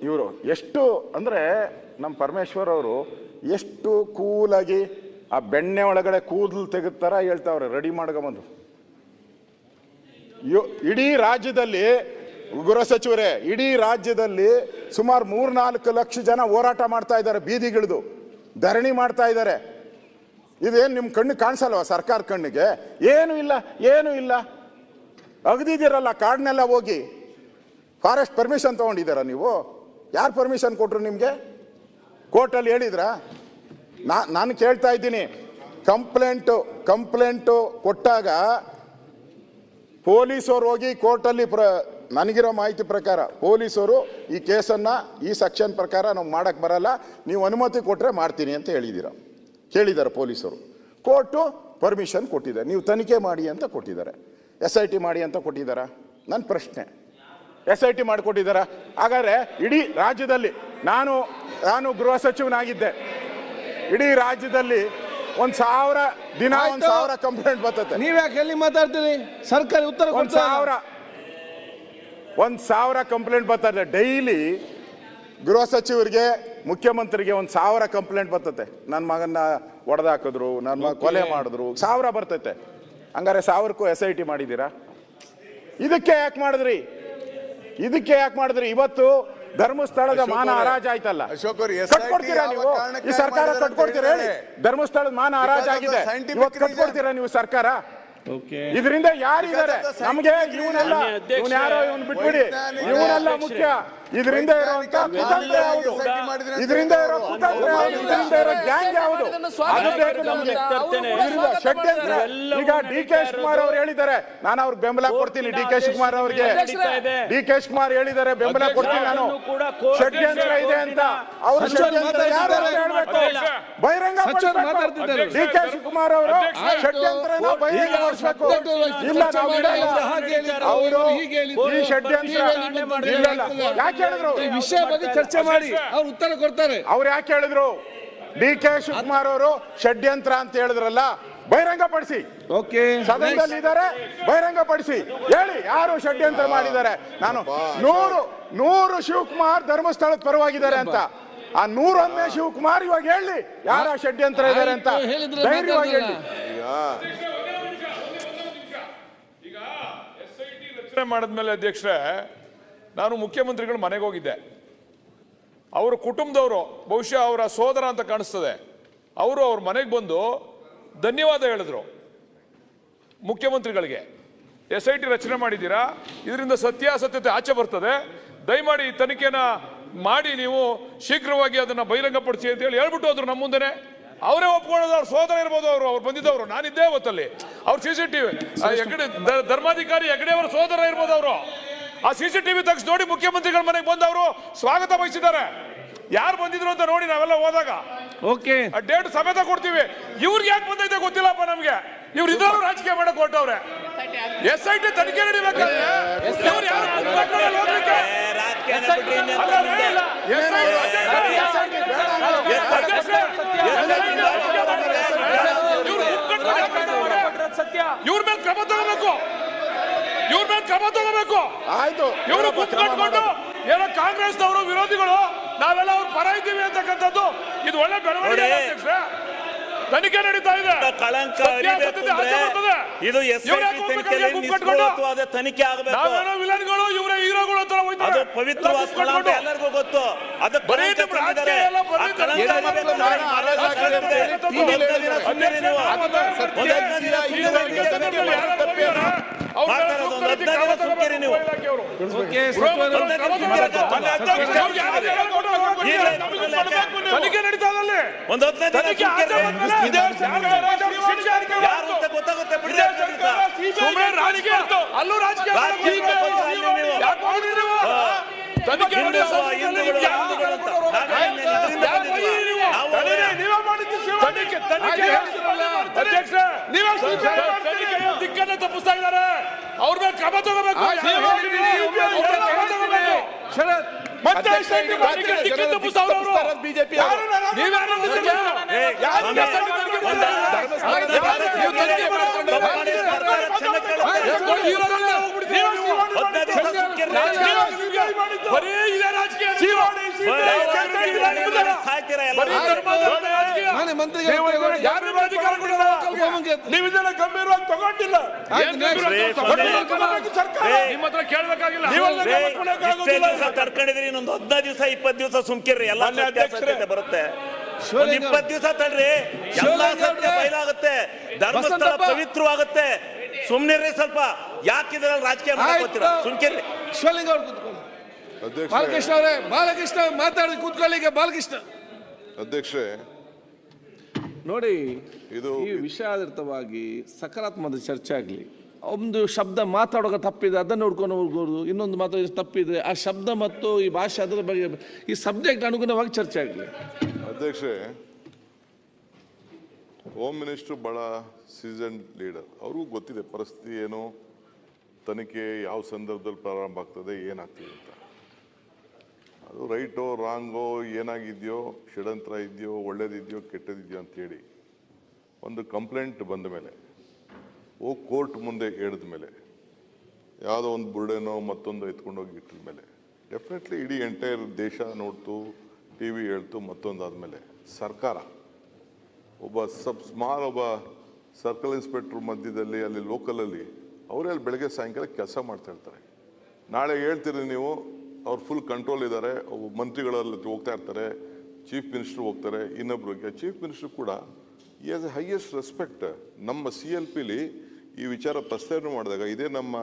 ಇವರು ಎಷ್ಟು ಅಂದರೆ ನಮ್ಮ ಪರಮೇಶ್ವರ್ ಅವರು ಎಷ್ಟು ಕೂಲಾಗಿ ಆ ಬೆಣ್ಣೆ ಒಳಗಡೆ ಕೂದಲು ತೆಗೆದುತ್ತರ ಹೇಳ್ತಾವ್ರೆ ರೆಡಿ ಮಾಡ್ಕೊಂಬಂದು. ಇಡೀ ರಾಜ್ಯದಲ್ಲಿ ಗೃಹ ಸಚಿವರೇ, ಇಡೀ ರಾಜ್ಯದಲ್ಲಿ ಸುಮಾರು 3-4 ಲಕ್ಷ ಜನ ಹೋರಾಟ ಮಾಡ್ತಾ ಇದ್ದಾರೆ, ಬೀದಿಗಿಳಿದು ಧರಣಿ ಮಾಡ್ತಾ ಇದ್ದಾರೆ. ಇದೇನು ನಿಮ್ಮ ಕಣ್ಣು ಕಾಣಿಸಲ್ವ ಸರ್ಕಾರ ಕಣ್ಣಿಗೆ? ಏನೂ ಇಲ್ಲ, ಏನೂ ಇಲ್ಲ. ಅಗದಿದ್ದೀರಲ್ಲ ಕಾಡನ್ನೆಲ್ಲ ಹೋಗಿ, ಫಾರೆಸ್ಟ್ ಪರ್ಮಿಷನ್ ತೊಗೊಂಡಿದ್ದೀರಾ ನೀವು? ಯಾರು ಪರ್ಮಿಷನ್ ಕೊಟ್ಟರು ನಿಮಗೆ? ಕೋರ್ಟಲ್ಲಿ ಹೇಳಿದ್ರಾ? ನಾನು ಕೇಳ್ತಾ ಇದ್ದೀನಿ, ಕಂಪ್ಲೇಂಟು ಕೊಟ್ಟಾಗ ಪೊಲೀಸರು ಹೋಗಿ ಕೋರ್ಟಲ್ಲಿ ನನಗಿರೋ ಮಾಹಿತಿ ಪ್ರಕಾರ ಪೊಲೀಸರು ಈ ಕೇಸನ್ನು ಈ ಸೆಕ್ಷನ್ ಪ್ರಕಾರ ನಾವು ಮಾಡೋಕ್ಕೆ ಬರಲ್ಲ, ನೀವು ಅನುಮತಿ ಕೊಟ್ಟರೆ ಮಾಡ್ತೀನಿ ಅಂತ ಕೇಳಿದ್ದಾರೆ ಪೊಲೀಸರು. ಕೋರ್ಟು ಪರ್ಮಿಷನ್ ಕೊಟ್ಟಿದ್ದಾರೆ, ನೀವು ತನಿಖೆ ಮಾಡಿ ಅಂತ ಕೊಟ್ಟಿದ್ದಾರೆ. SIT ಮಾಡಿ ಅಂತ ಕೊಟ್ಟಿದ್ದಾರಾ? ನನ್ನ ಪ್ರಶ್ನೆ. SIT ಮಾಡಿಕೊಟ್ಟಿದ್ದಾರಾ? ಹಾಗಾದರೆ ಇಡೀ ರಾಜ್ಯದಲ್ಲಿ ನಾನು ಗೃಹ ಸಚಿವನಾಗಿದ್ದೆ, ಇಡೀ ರಾಜ್ಯದಲ್ಲಿ 1,000 ದಿನ 1,000 ಕಂಪ್ಲೇಂಟ್ ಬರ್ತದೆ. ನೀವ್ಯಾಕೆ ಎಲ್ಲಿ ಮಾತಾಡ್ತೀರಿ? ಸರ್ಕಾರ ಉತ್ತರ 1,000 ಕಂಪ್ಲೇಂಟ್ ಬರ್ತದೆ ಡೈಲಿ. ಗೃಹ ಸಚಿವರಿಗೆ, ಮುಖ್ಯಮಂತ್ರಿಗೆ 1,000 ಕಂಪ್ಲೇಂಟ್ ಬರ್ತದೆ. ನನ್ನ ಮಗನ್ನ ಹೊಡೆದಾಕಿದ್ರು, ನನ್ನ ಮಗ ಕೊಲೆ ಮಾಡಿದ್ರು, 1000 ಬರ್ತೈತೆ. ಹಂಗಾರೆ 1000ಕ್ಕೂ SIT ಮಾಡಿದ್ದೀರಾ? ಇದಕ್ಕೆ ಯಾಕೆ ಮಾಡಿದ್ರಿ? ಇವತ್ತು ಧರ್ಮಸ್ಥಳದ ಮಾನ ಹರಾಜ್ ಆಯ್ತಲ್ಲ, ಕಟ್ಕೊಡ್ತೀರಾ ನೀವು? ಈ ಸರ್ಕಾರ ಕಟ್ಕೊಡ್ತೀರಾ ಹೇಳಿ? ಧರ್ಮಸ್ಥಳದ ಮಾನ ಹರಾಜ್ ಆಗಿದೆ, ಇವತ್ತು ಕಟ್ಕೊಡ್ತೀರಾ ನೀವು ಸರ್ಕಾರ? ಇದರಿಂದ ಯಾರಿದ್ದಾರೆ ನಮಗೆ? ಇವನೆಲ್ಲ ಇವನು ಬಿಟ್ಬಿಡಿ, ಇವನೆಲ್ಲ ಮುಖ್ಯ. ಇದರಿಂದ ಇರುವಂತ ಕುತಂತ್ರ ಯಾವುದು? ಇದರಿಂದ ಇರೋ ಕುತಂತ್ರ ಯಾವುದು? ಇದರಿಂದ ಇರೋ ಗ್ಯಾಂಗ್ ಯಾವುದು? ಅದು ಬೇಕು ನಮಗೆ. ಷಡ್ಯಂತ್ರ. ಈಗ DK ಶಿವಕುಮಾರ್ ಅವರು ಹೇಳಿದ್ದಾರೆ, ನಾನು ಅವ್ರಿಗೆ ಬೆಂಬಲ ಕೊಡ್ತೀನಿ. DK ಶಿವಕುಮಾರ್ ಅವರಿಗೆ DK ಶಿವಕುಮಾರ್ ಹೇಳಿದ್ದಾರೆ, ಬೆಂಬಲ ಕೊಡ್ತೀನಿ ನಾನು. ಷಡ್ಯಂತ್ರ ಇದೆ ಅಂತ ಅವರು ಷಡ್ಯಂತ್ರ ಯಾರು ಹೇಳ್ಬೇಕು? ಬಹಿರಂಗ DK ಶಿವಕುಮಾರ್ ಅವರು ಷಡ್ಯಂತ್ರನ ಬಹಿರಂಗಪಡಿಸಬೇಕು. ಇಲ್ಲ, ನಾವು ಅವರು ಈ ಷಡ್ಯಂತ್ರ ಯಾಕೆ ಹೇಳಿದ್ರು? ಈ ವಿಷಯ ಬಗ್ಗೆ ಚರ್ಚೆ ಮಾಡಿ ಅವ್ರು ಉತ್ತರ ಕೊಡ್ತಾರೆ. ಅವ್ರು ಯಾಕೆ ಹೇಳಿದ್ರು? DK ಶಿವಕುಮಾರ್ ಅವರು ಷಡ್ಯಂತ್ರ ಅಂತ ಹೇಳಿದ್ರಲ್ಲ, ಬಹಿರಂಗಪಡಿಸಿ. ಸದನದಲ್ಲಿ ಇದ್ದಾರೆ, ಬಹಿರಂಗಪಡಿಸಿ ಹೇಳಿ ಯಾರು ಷಡ್ಯಂತ್ರ ಮಾಡಿದ್ದಾರೆ. ನಾನು 100 ಶಿವಕುಮಾರ್ ಧರ್ಮಸ್ಥಳದ ಪರವಾಗಿದ್ದಾರೆ ಅಂತ, ಆ 101ನೇ ಶಿವಕುಮಾರ್ ಇವಾಗ ಹೇಳಿ ಯಾರ ಷಡ್ಯಂತ್ರ ಇದ್ದಾರೆ ಅಂತ ಧೈರ್ಯವಾಗಿ ಹೇಳಿ. ಈಗ SIT ರಚನೆ ಮಾಡಿದ್ಮೇಲೆ ಅಧ್ಯಕ್ಷರೇ, ನಾನು ಮುಖ್ಯಮಂತ್ರಿಗಳ ಮನೆಗೆ ಹೋಗಿದ್ದೆ. ಅವರ ಕುಟುಂಬದವರು, ಬಹುಶಃ ಅವರ ಸೋದರ ಅಂತ ಕಾಣಿಸ್ತದೆ, ಅವರು ಅವ್ರ ಮನೆಗೆ ಬಂದು ಧನ್ಯವಾದ ಹೇಳಿದ್ರು ಮುಖ್ಯಮಂತ್ರಿಗಳಿಗೆ. SIT ರಚನೆ ಮಾಡಿದ್ದೀರಾ, ಇದರಿಂದ ಸತ್ಯಾಸತ್ಯತೆ ಆಚೆ ಬರ್ತದೆ, ದಯಮಾಡಿ ತನಿಖೆನ ಮಾಡಿ ನೀವು ಶೀಘ್ರವಾಗಿ ಅದನ್ನು ಬಹಿರಂಗಪಡಿಸಿ ಅಂತ ಹೇಳಿ ಹೇಳ್ಬಿಟ್ಟು ಹೋದ್ರು ನಮ್ಮ ಮುಂದೆನೆ. ಅವರೇ ಒಪ್ಕೊಳ್ಳೋದು, ಅವ್ರ ಸೋದರ ಇರ್ಬೋದು, ಅವ್ರು ಬಂದಿದ್ದವರು. ನಾನಿದ್ದೆ ಅವತ್ತಲ್ಲಿ. ಅವ್ರ CCTV ಧರ್ಮಾಧಿಕಾರಿ ಹೆಗಡೆ ಅವರ ಸೋದರ ಇರ್ಬೋದು. ಅವರು ಆ CCTV ತೆಗೆಸಿ ನೋಡಿ, ಮುಖ್ಯಮಂತ್ರಿಗಳ ಮನೆಗೆ ಬಂದವರು ಸ್ವಾಗತ ಬಯಸಿದ್ದಾರೆ. ಯಾರು ಬಂದಿದ್ರು ಅಂತ ನೋಡಿ ನಾವೆಲ್ಲ ಹೋದಾಗ ಡೇಟ್ ಸಮೇತ ಕೊಡ್ತೀವಿ. ಇವ್ರಿಗೆ ಯಾಕೆ ಬಂದೈತೆ ಗೊತ್ತಿಲ್ಲಪ್ಪ ನಮ್ಗೆ. ಇವ್ರು ಇದ್ರೂ ರಾಜಕೀಯ ಮಾಡಕ್ ಹೊರಟವ್ರೆ. SIT ತನಿಖೆ ನಡಿಬೇಕಾದ್ರೆ ಇವ್ರ ಮೇಲೆ ಕ್ರಮ ತಗೋಬೇಕು. ಆಯ್ತು, ಇವರು ಕುತ್ಕೊಂಡು ಏನೋ ಕಾಂಗ್ರೆಸ್ನವರು ವಿರೋಧಿಗಳು, ನಾವೆಲ್ಲ ಅವ್ರ ಪರ ಇದ್ದೀವಿ ಅಂತಕ್ಕಂಥದ್ದು ಇದು ಒಳ್ಳೆ ಬೆಳವಣಿಗೆ. ತನಿಖೆ ನಡೀತಾ ಇದೆ, ಇದು ತನಿಖೆ ಆಗಬೇಕು. ನಾವೇನೋ ವಿಲನ್ಗಳು, ಇವರೇ ಹೀರೋಗಳು ಅಂತ ಹೋಗ್ತಾರೆ. ಪವಿತ್ರವಾದ ಸ್ಥಳ ಅಂತ ಎಲ್ಲರಿಗೂ ಗೊತ್ತು. ಅದಕ್ಕೆ ತನಿಖೆ ನಡೀತಾ ಇದೆ. ಅಲ್ಲೂ ರಾಜಕೀಯ ದಿಕ್ಕನ್ನು ತಪ್ಪಿಸ್ತಾ ಇದ್ದಾರೆ. ಅವ್ರ ಮೇಲೆ ಕ್ರಮ ತಗೋಬೇಕು. ಮತ್ತೆ ಬಿಜೆಪಿ ಬರೀ ಇದೇ ರಾಜಕೀಯ ಸಾಯ್ತೀರಾ ಎಲ್ಲ. ಬರೀ ಮಾನ್ಯ ಮಂತ್ರಿಗಳು ಯಾರು ರಾಜಕಾರಣ ನೀವು ಇದನ್ನ ಗಂಭೀರವಾಗಿ ತಗೊಂಡಿಲ್ಲ. ಸರ್ಕಾರ ನಿಮ್ಮ ಹತ್ರ ಕೇಳಬೇಕಾಗಿಲ್ಲ. ತಡ್ಕೊಂಡಿದ್ರಿ ಇನ್ನೊಂದು 15 ದಿವಸ 20 ದಿವಸ ಸುಮ್ಕಿರ್ರಿ. ಎಲ್ಲ ಬರುತ್ತೆ. 20 ದಿವಸ ತಡ್ರಿ, ಎಲ್ಲ ಸತ್ಯ ಬಯಲಾಗುತ್ತೆ, ಧರ್ಮಸ್ಥಳ ಪವಿತ್ರವಾಗುತ್ತೆ. ಸುಮ್ನಿರ್ರಿ ಸ್ವಲ್ಪ. ಯಾಕಿದ್ರಲ್ಲಿ ರಾಜಕೀಯ ಮಾಡ್ಕೋತೀರಾ? ಸುಮ್ಕಿರ್ರಿ. ಶಿವಲಿಂಗ ಅವ್ರು ಕೂತ್ಕೊಳ್ಳಿ. ಬಾಲಕೃಷ್ಣ ಅವರೇ, ಬಾಲಕೃಷ್ಣ ಮಾತಾಡಿ ಕೂತ್ಕೊಳ್ಳಿ. ಈಗ ಬಾಲಕೃಷ್ಣ ಅಧ್ಯಕ್ಷರೇ, ನೋಡಿ, ಇದು ಈ ವಿಷಯಾಧಾರಿತವಾಗಿ ಸಕಾರಾತ್ಮಕ ಚರ್ಚೆ ಆಗಲಿ. ಒಂದು ಶಬ್ದ ಮಾತಾಡುವಾಗ ತಪ್ಪಿದೆ, ಅದನ್ನು ನೋಡ್ಕೊಂಡು ಹೋಗ್ಬೋದು. ಇನ್ನೊಂದು ಮಾತಾಡಿದ್ರೆ ತಪ್ಪಿದ್ರೆ ಆ ಶಬ್ದ ಮತ್ತು ಈ ಭಾಷೆ ಅದರ ಬಗ್ಗೆ ಈ ಸಬ್ಜೆಕ್ಟ್ ಅನುಗುಣವಾಗಿ ಚರ್ಚೆ ಆಗಲಿ. ಅಧ್ಯಕ್ಷರೇ, ಹೋಮ್ ಮಿನಿಸ್ಟ್ರು ಭಾಳ ಸೀಸನ್ ಲೀಡರ್. ಅವ್ರಿಗೂ ಗೊತ್ತಿದೆ ಪರಿಸ್ಥಿತಿ ಏನು, ತನಿಖೆ ಯಾವ ಸಂದರ್ಭದಲ್ಲಿ ಪ್ರಾರಂಭ ಆಗ್ತದೆ, ಏನಾಗ್ತದೆ ಅಂತ. ಅದು ರೈಟೋ ರಾಂಗೋ, ಏನಾಗಿದೆಯೋ, ಷಡ್ಯಂತ್ರ ಇದೆಯೋ, ಒಳ್ಳೇದಿದೆಯೋ, ಕೆಟ್ಟದಿದೆಯೋ ಅಂತೇಳಿ ಒಂದು ಕಂಪ್ಲೇಂಟ್ ಬಂದ ಮೇಲೆ ಹೋಗಿ ಕೋರ್ಟ್ ಮುಂದೆ ಹೇಳಿದ ಮೇಲೆ, ಯಾವುದೋ ಒಂದು ಬುರ್ಡೆನೋ ಮತ್ತೊಂದು ಎತ್ಕೊಂಡೋಗಿ ಇಟ್ಟಿದ ಮೇಲೆ ಡೆಫಿನೆಟ್ಲಿ ಇಡೀ ಎಂಟೈರ್ ದೇಶ ನೋಡ್ತು, ಟಿ ವಿ ಹೇಳ್ತು, ಮತ್ತೊಂದಾದಮೇಲೆ ಸರ್ಕಾರ ಒಬ್ಬ ಒಬ್ಬ ಸರ್ಕಲ್ ಇನ್ಸ್ಪೆಕ್ಟ್ರ್ ಮಧ್ಯದಲ್ಲಿ ಅಲ್ಲಿ ಲೋಕಲಲ್ಲಿ ಅವರೇ ಅಲ್ಲಿ ಬೆಳಗ್ಗೆ ಸಾಯಂಕಾಲ ಕೆಲಸ ಮಾಡ್ತಾ ಇರ್ತಾರೆ. ನಾಳೆ ಹೇಳ್ತೀರಿ ನೀವು ಅವ್ರು ಫುಲ್ ಕಂಟ್ರೋಲ್ ಇದ್ದಾರೆ, ಮಂತ್ರಿಗಳಲ್ಲಿ ಹೋಗ್ತಾ ಇರ್ತಾರೆ, ಚೀಫ್ ಮಿನಿಸ್ಟ್ರು ಹೋಗ್ತಾರೆ, ಇನ್ನೊಬ್ರಿಗೆ ಚೀಫ್ ಮಿನಿಸ್ಟ್ರು ಕೂಡ ಈ ಆಸ್ ಎ ಹೈಯೆಸ್ಟ್ ರೆಸ್ಪೆಕ್ಟ್. ನಮ್ಮ CLPಲಿ ಈ ವಿಚಾರ ಪ್ರಸ್ತಾವನೆ ಮಾಡಿದಾಗ ಇದೇ ನಮ್ಮ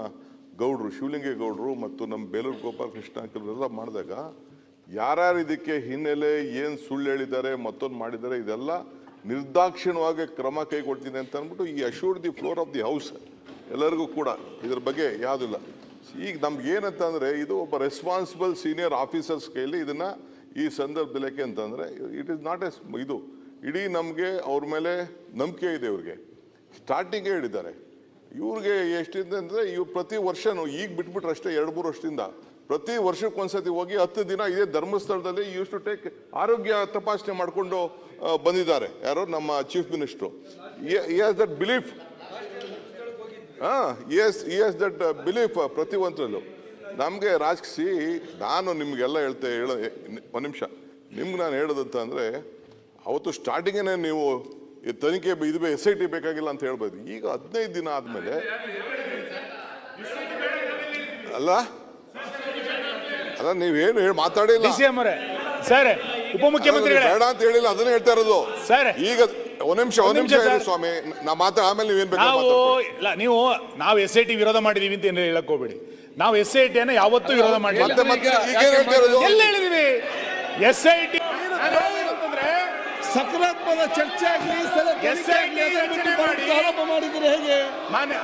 ಗೌಡ್ರು, ಶಿವಲಿಂಗೇಗೌಡರು ಮತ್ತು ನಮ್ಮ ಬೇಲೂರು ಗೋಪಾಲಕೃಷ್ಣ ಅಂಕಲ್ರೆಲ್ಲ ಮಾಡಿದಾಗ ಯಾರ್ಯಾರು ಇದಕ್ಕೆ ಹಿನ್ನೆಲೆ ಏನು ಸುಳ್ಳು ಹೇಳಿದ್ದಾರೆ, ಮತ್ತೊಂದು ಮಾಡಿದ್ದಾರೆ, ಇದೆಲ್ಲ ನಿರ್ದಾಕ್ಷಿಣ್ಯವಾಗಿ ಕ್ರಮ ಕೈಗೊಳ್ತೀನಿ ಅಂತ ಅಂದ್ಬಿಟ್ಟು ಈ assured the floor of the house ಎಲ್ಲರಿಗೂ ಕೂಡ ಇದ್ರ ಬಗ್ಗೆ ಯಾವುದಿಲ್ಲ. ಈಗ ನಮ್ಗೆ ಏನಂತ ಅಂದರೆ, ಇದು ಒಬ್ಬ ರೆಸ್ಪಾನ್ಸಿಬಲ್ ಸೀನಿಯರ್ ಆಫೀಸರ್ಸ್ ಕೈಲಿ ಇದನ್ನು ಈ ಸಂದರ್ಭದಲ್ಲಿ ಯಾಕೆ ಅಂತಂದರೆ ಇಟ್ ಈಸ್ ನಾಟ್ ಇದು ಇಡೀ ನಮಗೆ ಅವ್ರ ಮೇಲೆ ನಂಬಿಕೆ ಇದೆ. ಇವ್ರಿಗೆ ಸ್ಟಾರ್ಟಿಂಗೇ ಹೇಳಿದ್ದಾರೆ. ಇವ್ರಿಗೆ ಎಷ್ಟಿದೆ ಅಂದರೆ ಇವ್ರು ಪ್ರತಿ ವರ್ಷನೂ ಈಗ ಬಿಟ್ಬಿಟ್ರೆ ಅಷ್ಟೇ 2-3 ವರ್ಷದಿಂದ ಪ್ರತಿ ವರ್ಷಕ್ಕೊಂದ್ಸತಿ ಹೋಗಿ 10 ದಿನ ಇದೇ ಧರ್ಮಸ್ಥಳದಲ್ಲಿ ಯೂಸ್ ಟು ಟೇಕ್ ಆರೋಗ್ಯ ತಪಾಸಣೆ ಮಾಡಿಕೊಂಡು ಬಂದಿದ್ದಾರೆ. ಯಾರೋ ನಮ್ಮ ಚೀಫ್ ಮಿನಿಸ್ಟ್ರು. ಈ ಹ್ಯಾಸ್ ದಟ್ ಬಿಲೀಫ್. ಈ ಹ್ಯಾಸ್ ದಟ್ ಬಿಲೀಫ್ ಪ್ರತಿಯೊಂದರಲ್ಲೂ. ನಮಗೆ ರಾಜಕೀಯ ನಾನು ನಿಮಗೆಲ್ಲ ಒಂದು ನಿಮಿಷ ನಿಮ್ಗೆ ನಾನು ಹೇಳೋದಂತ ಅಂದರೆ, ಅವತ್ತು ಸ್ಟಾರ್ಟಿಂಗೇ ನೀವು ತನಿಖೆ ಇದು SIT ಬೇಕಾಗಿಲ್ಲ ಅಂತ ಹೇಳ್ಬೋದು. ಈಗ 15 ದಿನ ಆದಮೇಲೆ ಅಲ್ಲ ನೀವೇನು ಹೇಳಿ ಮಾತಾಡಿಲ್ಲ ಸರ್. ಉಪಮುಖ್ಯಮಂತ್ರಿಗಳೇ ಬೇಡ ಅಂತ ಹೇಳಿಲ್ಲ, ಅದನ್ನೇ ಹೇಳ್ತಾ ಇರೋದು ಸರ್. ಈಗ ಒಂದ್ ನಿಮಿಷ ಹೇಳಿ ಸ್ವಾಮಿ, ನಾ ಆಮೇಲೆ ನೀವೇನ್ ನೀವು ನಾವು SIT ವಿರೋಧ ಮಾಡಿದೀವಿ ಅಂತ ಹೇಳಕ್ ಹೋಗ್ಬೇಡಿ. ನಾವು SIT ಅನ್ನ ಯಾವತ್ತೂ ವಿರೋಧ ಮಾಡಿಲ್ಲ. ಎಲ್ಲ ಹೇಳಿದೀವಿ. SIT ಸಕಾರಾತ್ಮಕ ಚರ್ಚೆ ಆಗಲಿ, ಆರೋಪ ಮಾಡಿದ್ರೆ ಹೇಗೆ?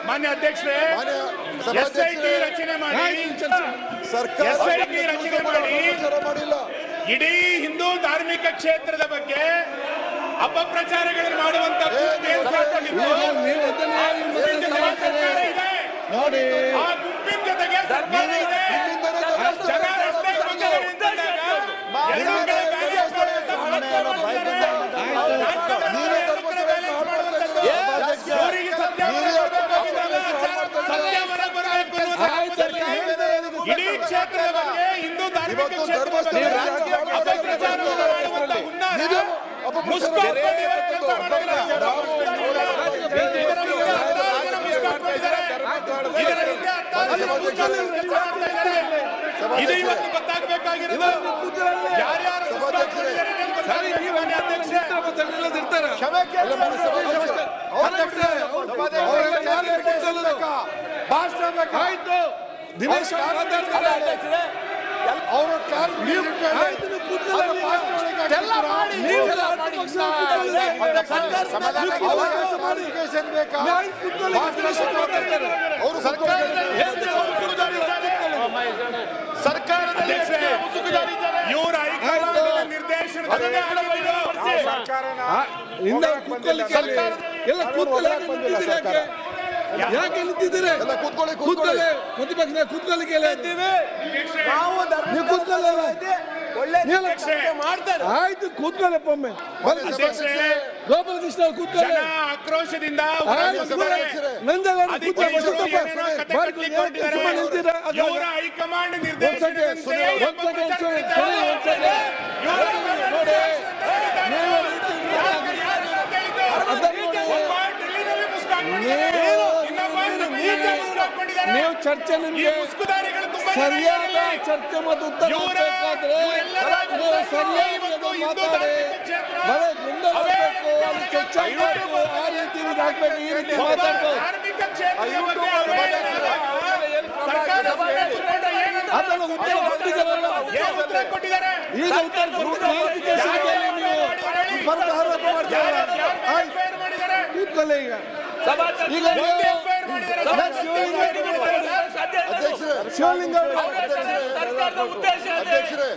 ಮಾನ್ಯ ಅಧ್ಯಕ್ಷರೇ, SIT ರಚನೆ ಮಾಡಿ ಇಡೀ ಹಿಂದೂ ಧಾರ್ಮಿಕ ಕ್ಷೇತ್ರದ ಬಗ್ಗೆ ಅಪಪ್ರಚಾರಗಳನ್ನು ಮಾಡುವಂತ ನೋಡಿ, ಆ ಗುಂಪಿನ ಜೊತೆಗೆ ಸರ್ಕಾರ ಇದೆ. ಜನ ರಸ್ತೆಗೆ ಬಂದವರು ನಿಂತಾಗ ಎರಡೂ ಕಡೆ ಬ್ಯಾಲೆನ್ಸ್ ಮಾಡುವಂತ ಇಡೀ ಕ್ಷೇತ್ರದ ಬಗ್ಗೆ ಹಿಂದೂ ಧಾರ್ಮಿಕ ಕ್ಷೇತ್ರದ ಬಗ್ಗೆ ಅಪಪ್ರಚಾರವನ್ನು ಮಾಡುವಂತ ಹುನ್ನಾರ ಇದು ಇವತ್ತು ಗೊತ್ತಾಗಬೇಕಾಗಿರೋದು. ಯಾರ್ಯಾರು ದಿನೇಶ್ ಸರ್ಕಾರದಲ್ಲಿ ಇವರ ನಿರ್ದೇಶನದಲ್ಲಿ ಯಾಕೆ ನಿಂತಿದ್ದೀರಿ? ಪ್ರತಿಪಕ್ಷ ಕೂತ್ಕೊಳ್ಳಿಕ್ಕೆ ಮಾಡ್ತಾರೆ. ಆಯ್ತು ಕೂತ್ಕೊಳ್ಳಪ್ಪ ಒಮ್ಮೆ. ಅಧ್ಯಕ್ಷರೇ, ಗೋಪಾಲ ಕೃಷ್ಣ ಕೂತ್ಕೊಳ್ಳಿ. ಜನ ಆಕ್ರೋಶದಿಂದ ನಂಜೇಗೌಡ ಅದಕ್ಕೆ ಇವರು ಏನೇನೋ ಕತೆ ಕಟ್ಟಿಕೊಂಡಿದ್ದಾರೆ. ಇವರ ಹೈಕಮಾಂಡ್ ನಿರ್ದೇಶನದಂತೆ ಒಬ್ಬ ಪ್ರಚಾರ ಮಾಡಿದ್ದಾರೆ. ಇವರ ಒಬ್ಬ ಡೆಲ್ಲಿನಲ್ಲಿ ಮುಸ್ಕಾಕೊಂಡಿದ್ದಾರೆ. ಇನ್ನೊಬ್ಬ ನಮ್ಮಲ್ಲಿ ಮುಸ್ಕಾಕೊಂಡಿದ್ದಾರೆ. ನೀವು ಚರ್ಚೆ ಈ ನಿಮಗೆ ಮುಸ್ಕುದಾರಿಗಳು ತುಂಬಾ ಸರಿಯಾದ ನಡೆಯಲಿ. ಚರ್ಚೆ ಮತ್ತು ಉತ್ತರ ಬೇಕಾದ್ರೆ ನೀವು ಸರಿಯಾಗಿ ಮಾತಾಡಿ. ಬರೀ ಗುಂಡ ಹಾಕ್ಬೇಕು, ಅಲ್ಲಿ ಚರ್ಚೆ ಆಗ್ಬೇಕು, ಆ ರೀತಿ ಹಾಕ್ಬೇಕು, ಈ ರೀತಿ ಮಾತಾಡ್ಬೇಕು. ಧಾರ್ಮಿಕ ಕ್ಷೇತ್ರದ ಬಗ್ಗೆ ಸರ್ಕಾರ ಅದನ್ನು ಉತ್ತರ ಕೊಟ್ಟಿದ್ದಾರಲ್ಲ. ಏನು ಉತ್ತರ ಕೊಟ್ಟಿದ್ದಾರೆ? ಈಗ ಉತ್ತರ ಕ್ಲಾರಿಫಿಕೇಶನ್ ನೀವು ಬರೆದ ಆರೋಪ ಮಾಡ್ತೀರಲ್ಲ. ಆಯ್ತು, FIR ಮಾಡಿದ್ದಾರೆ. ಕೂತ್ಕೊಳ್ಳಿ ಈಗ. ಈಗ ಒಂದು FIR ಮಾಡಿದ್ದಾರೆ. ಶಿವಲಿಂಗ ಸರ್ಕಾರದ ಉದ್ದೇಶ ಅಧ್ಯಕ್ಷರೇ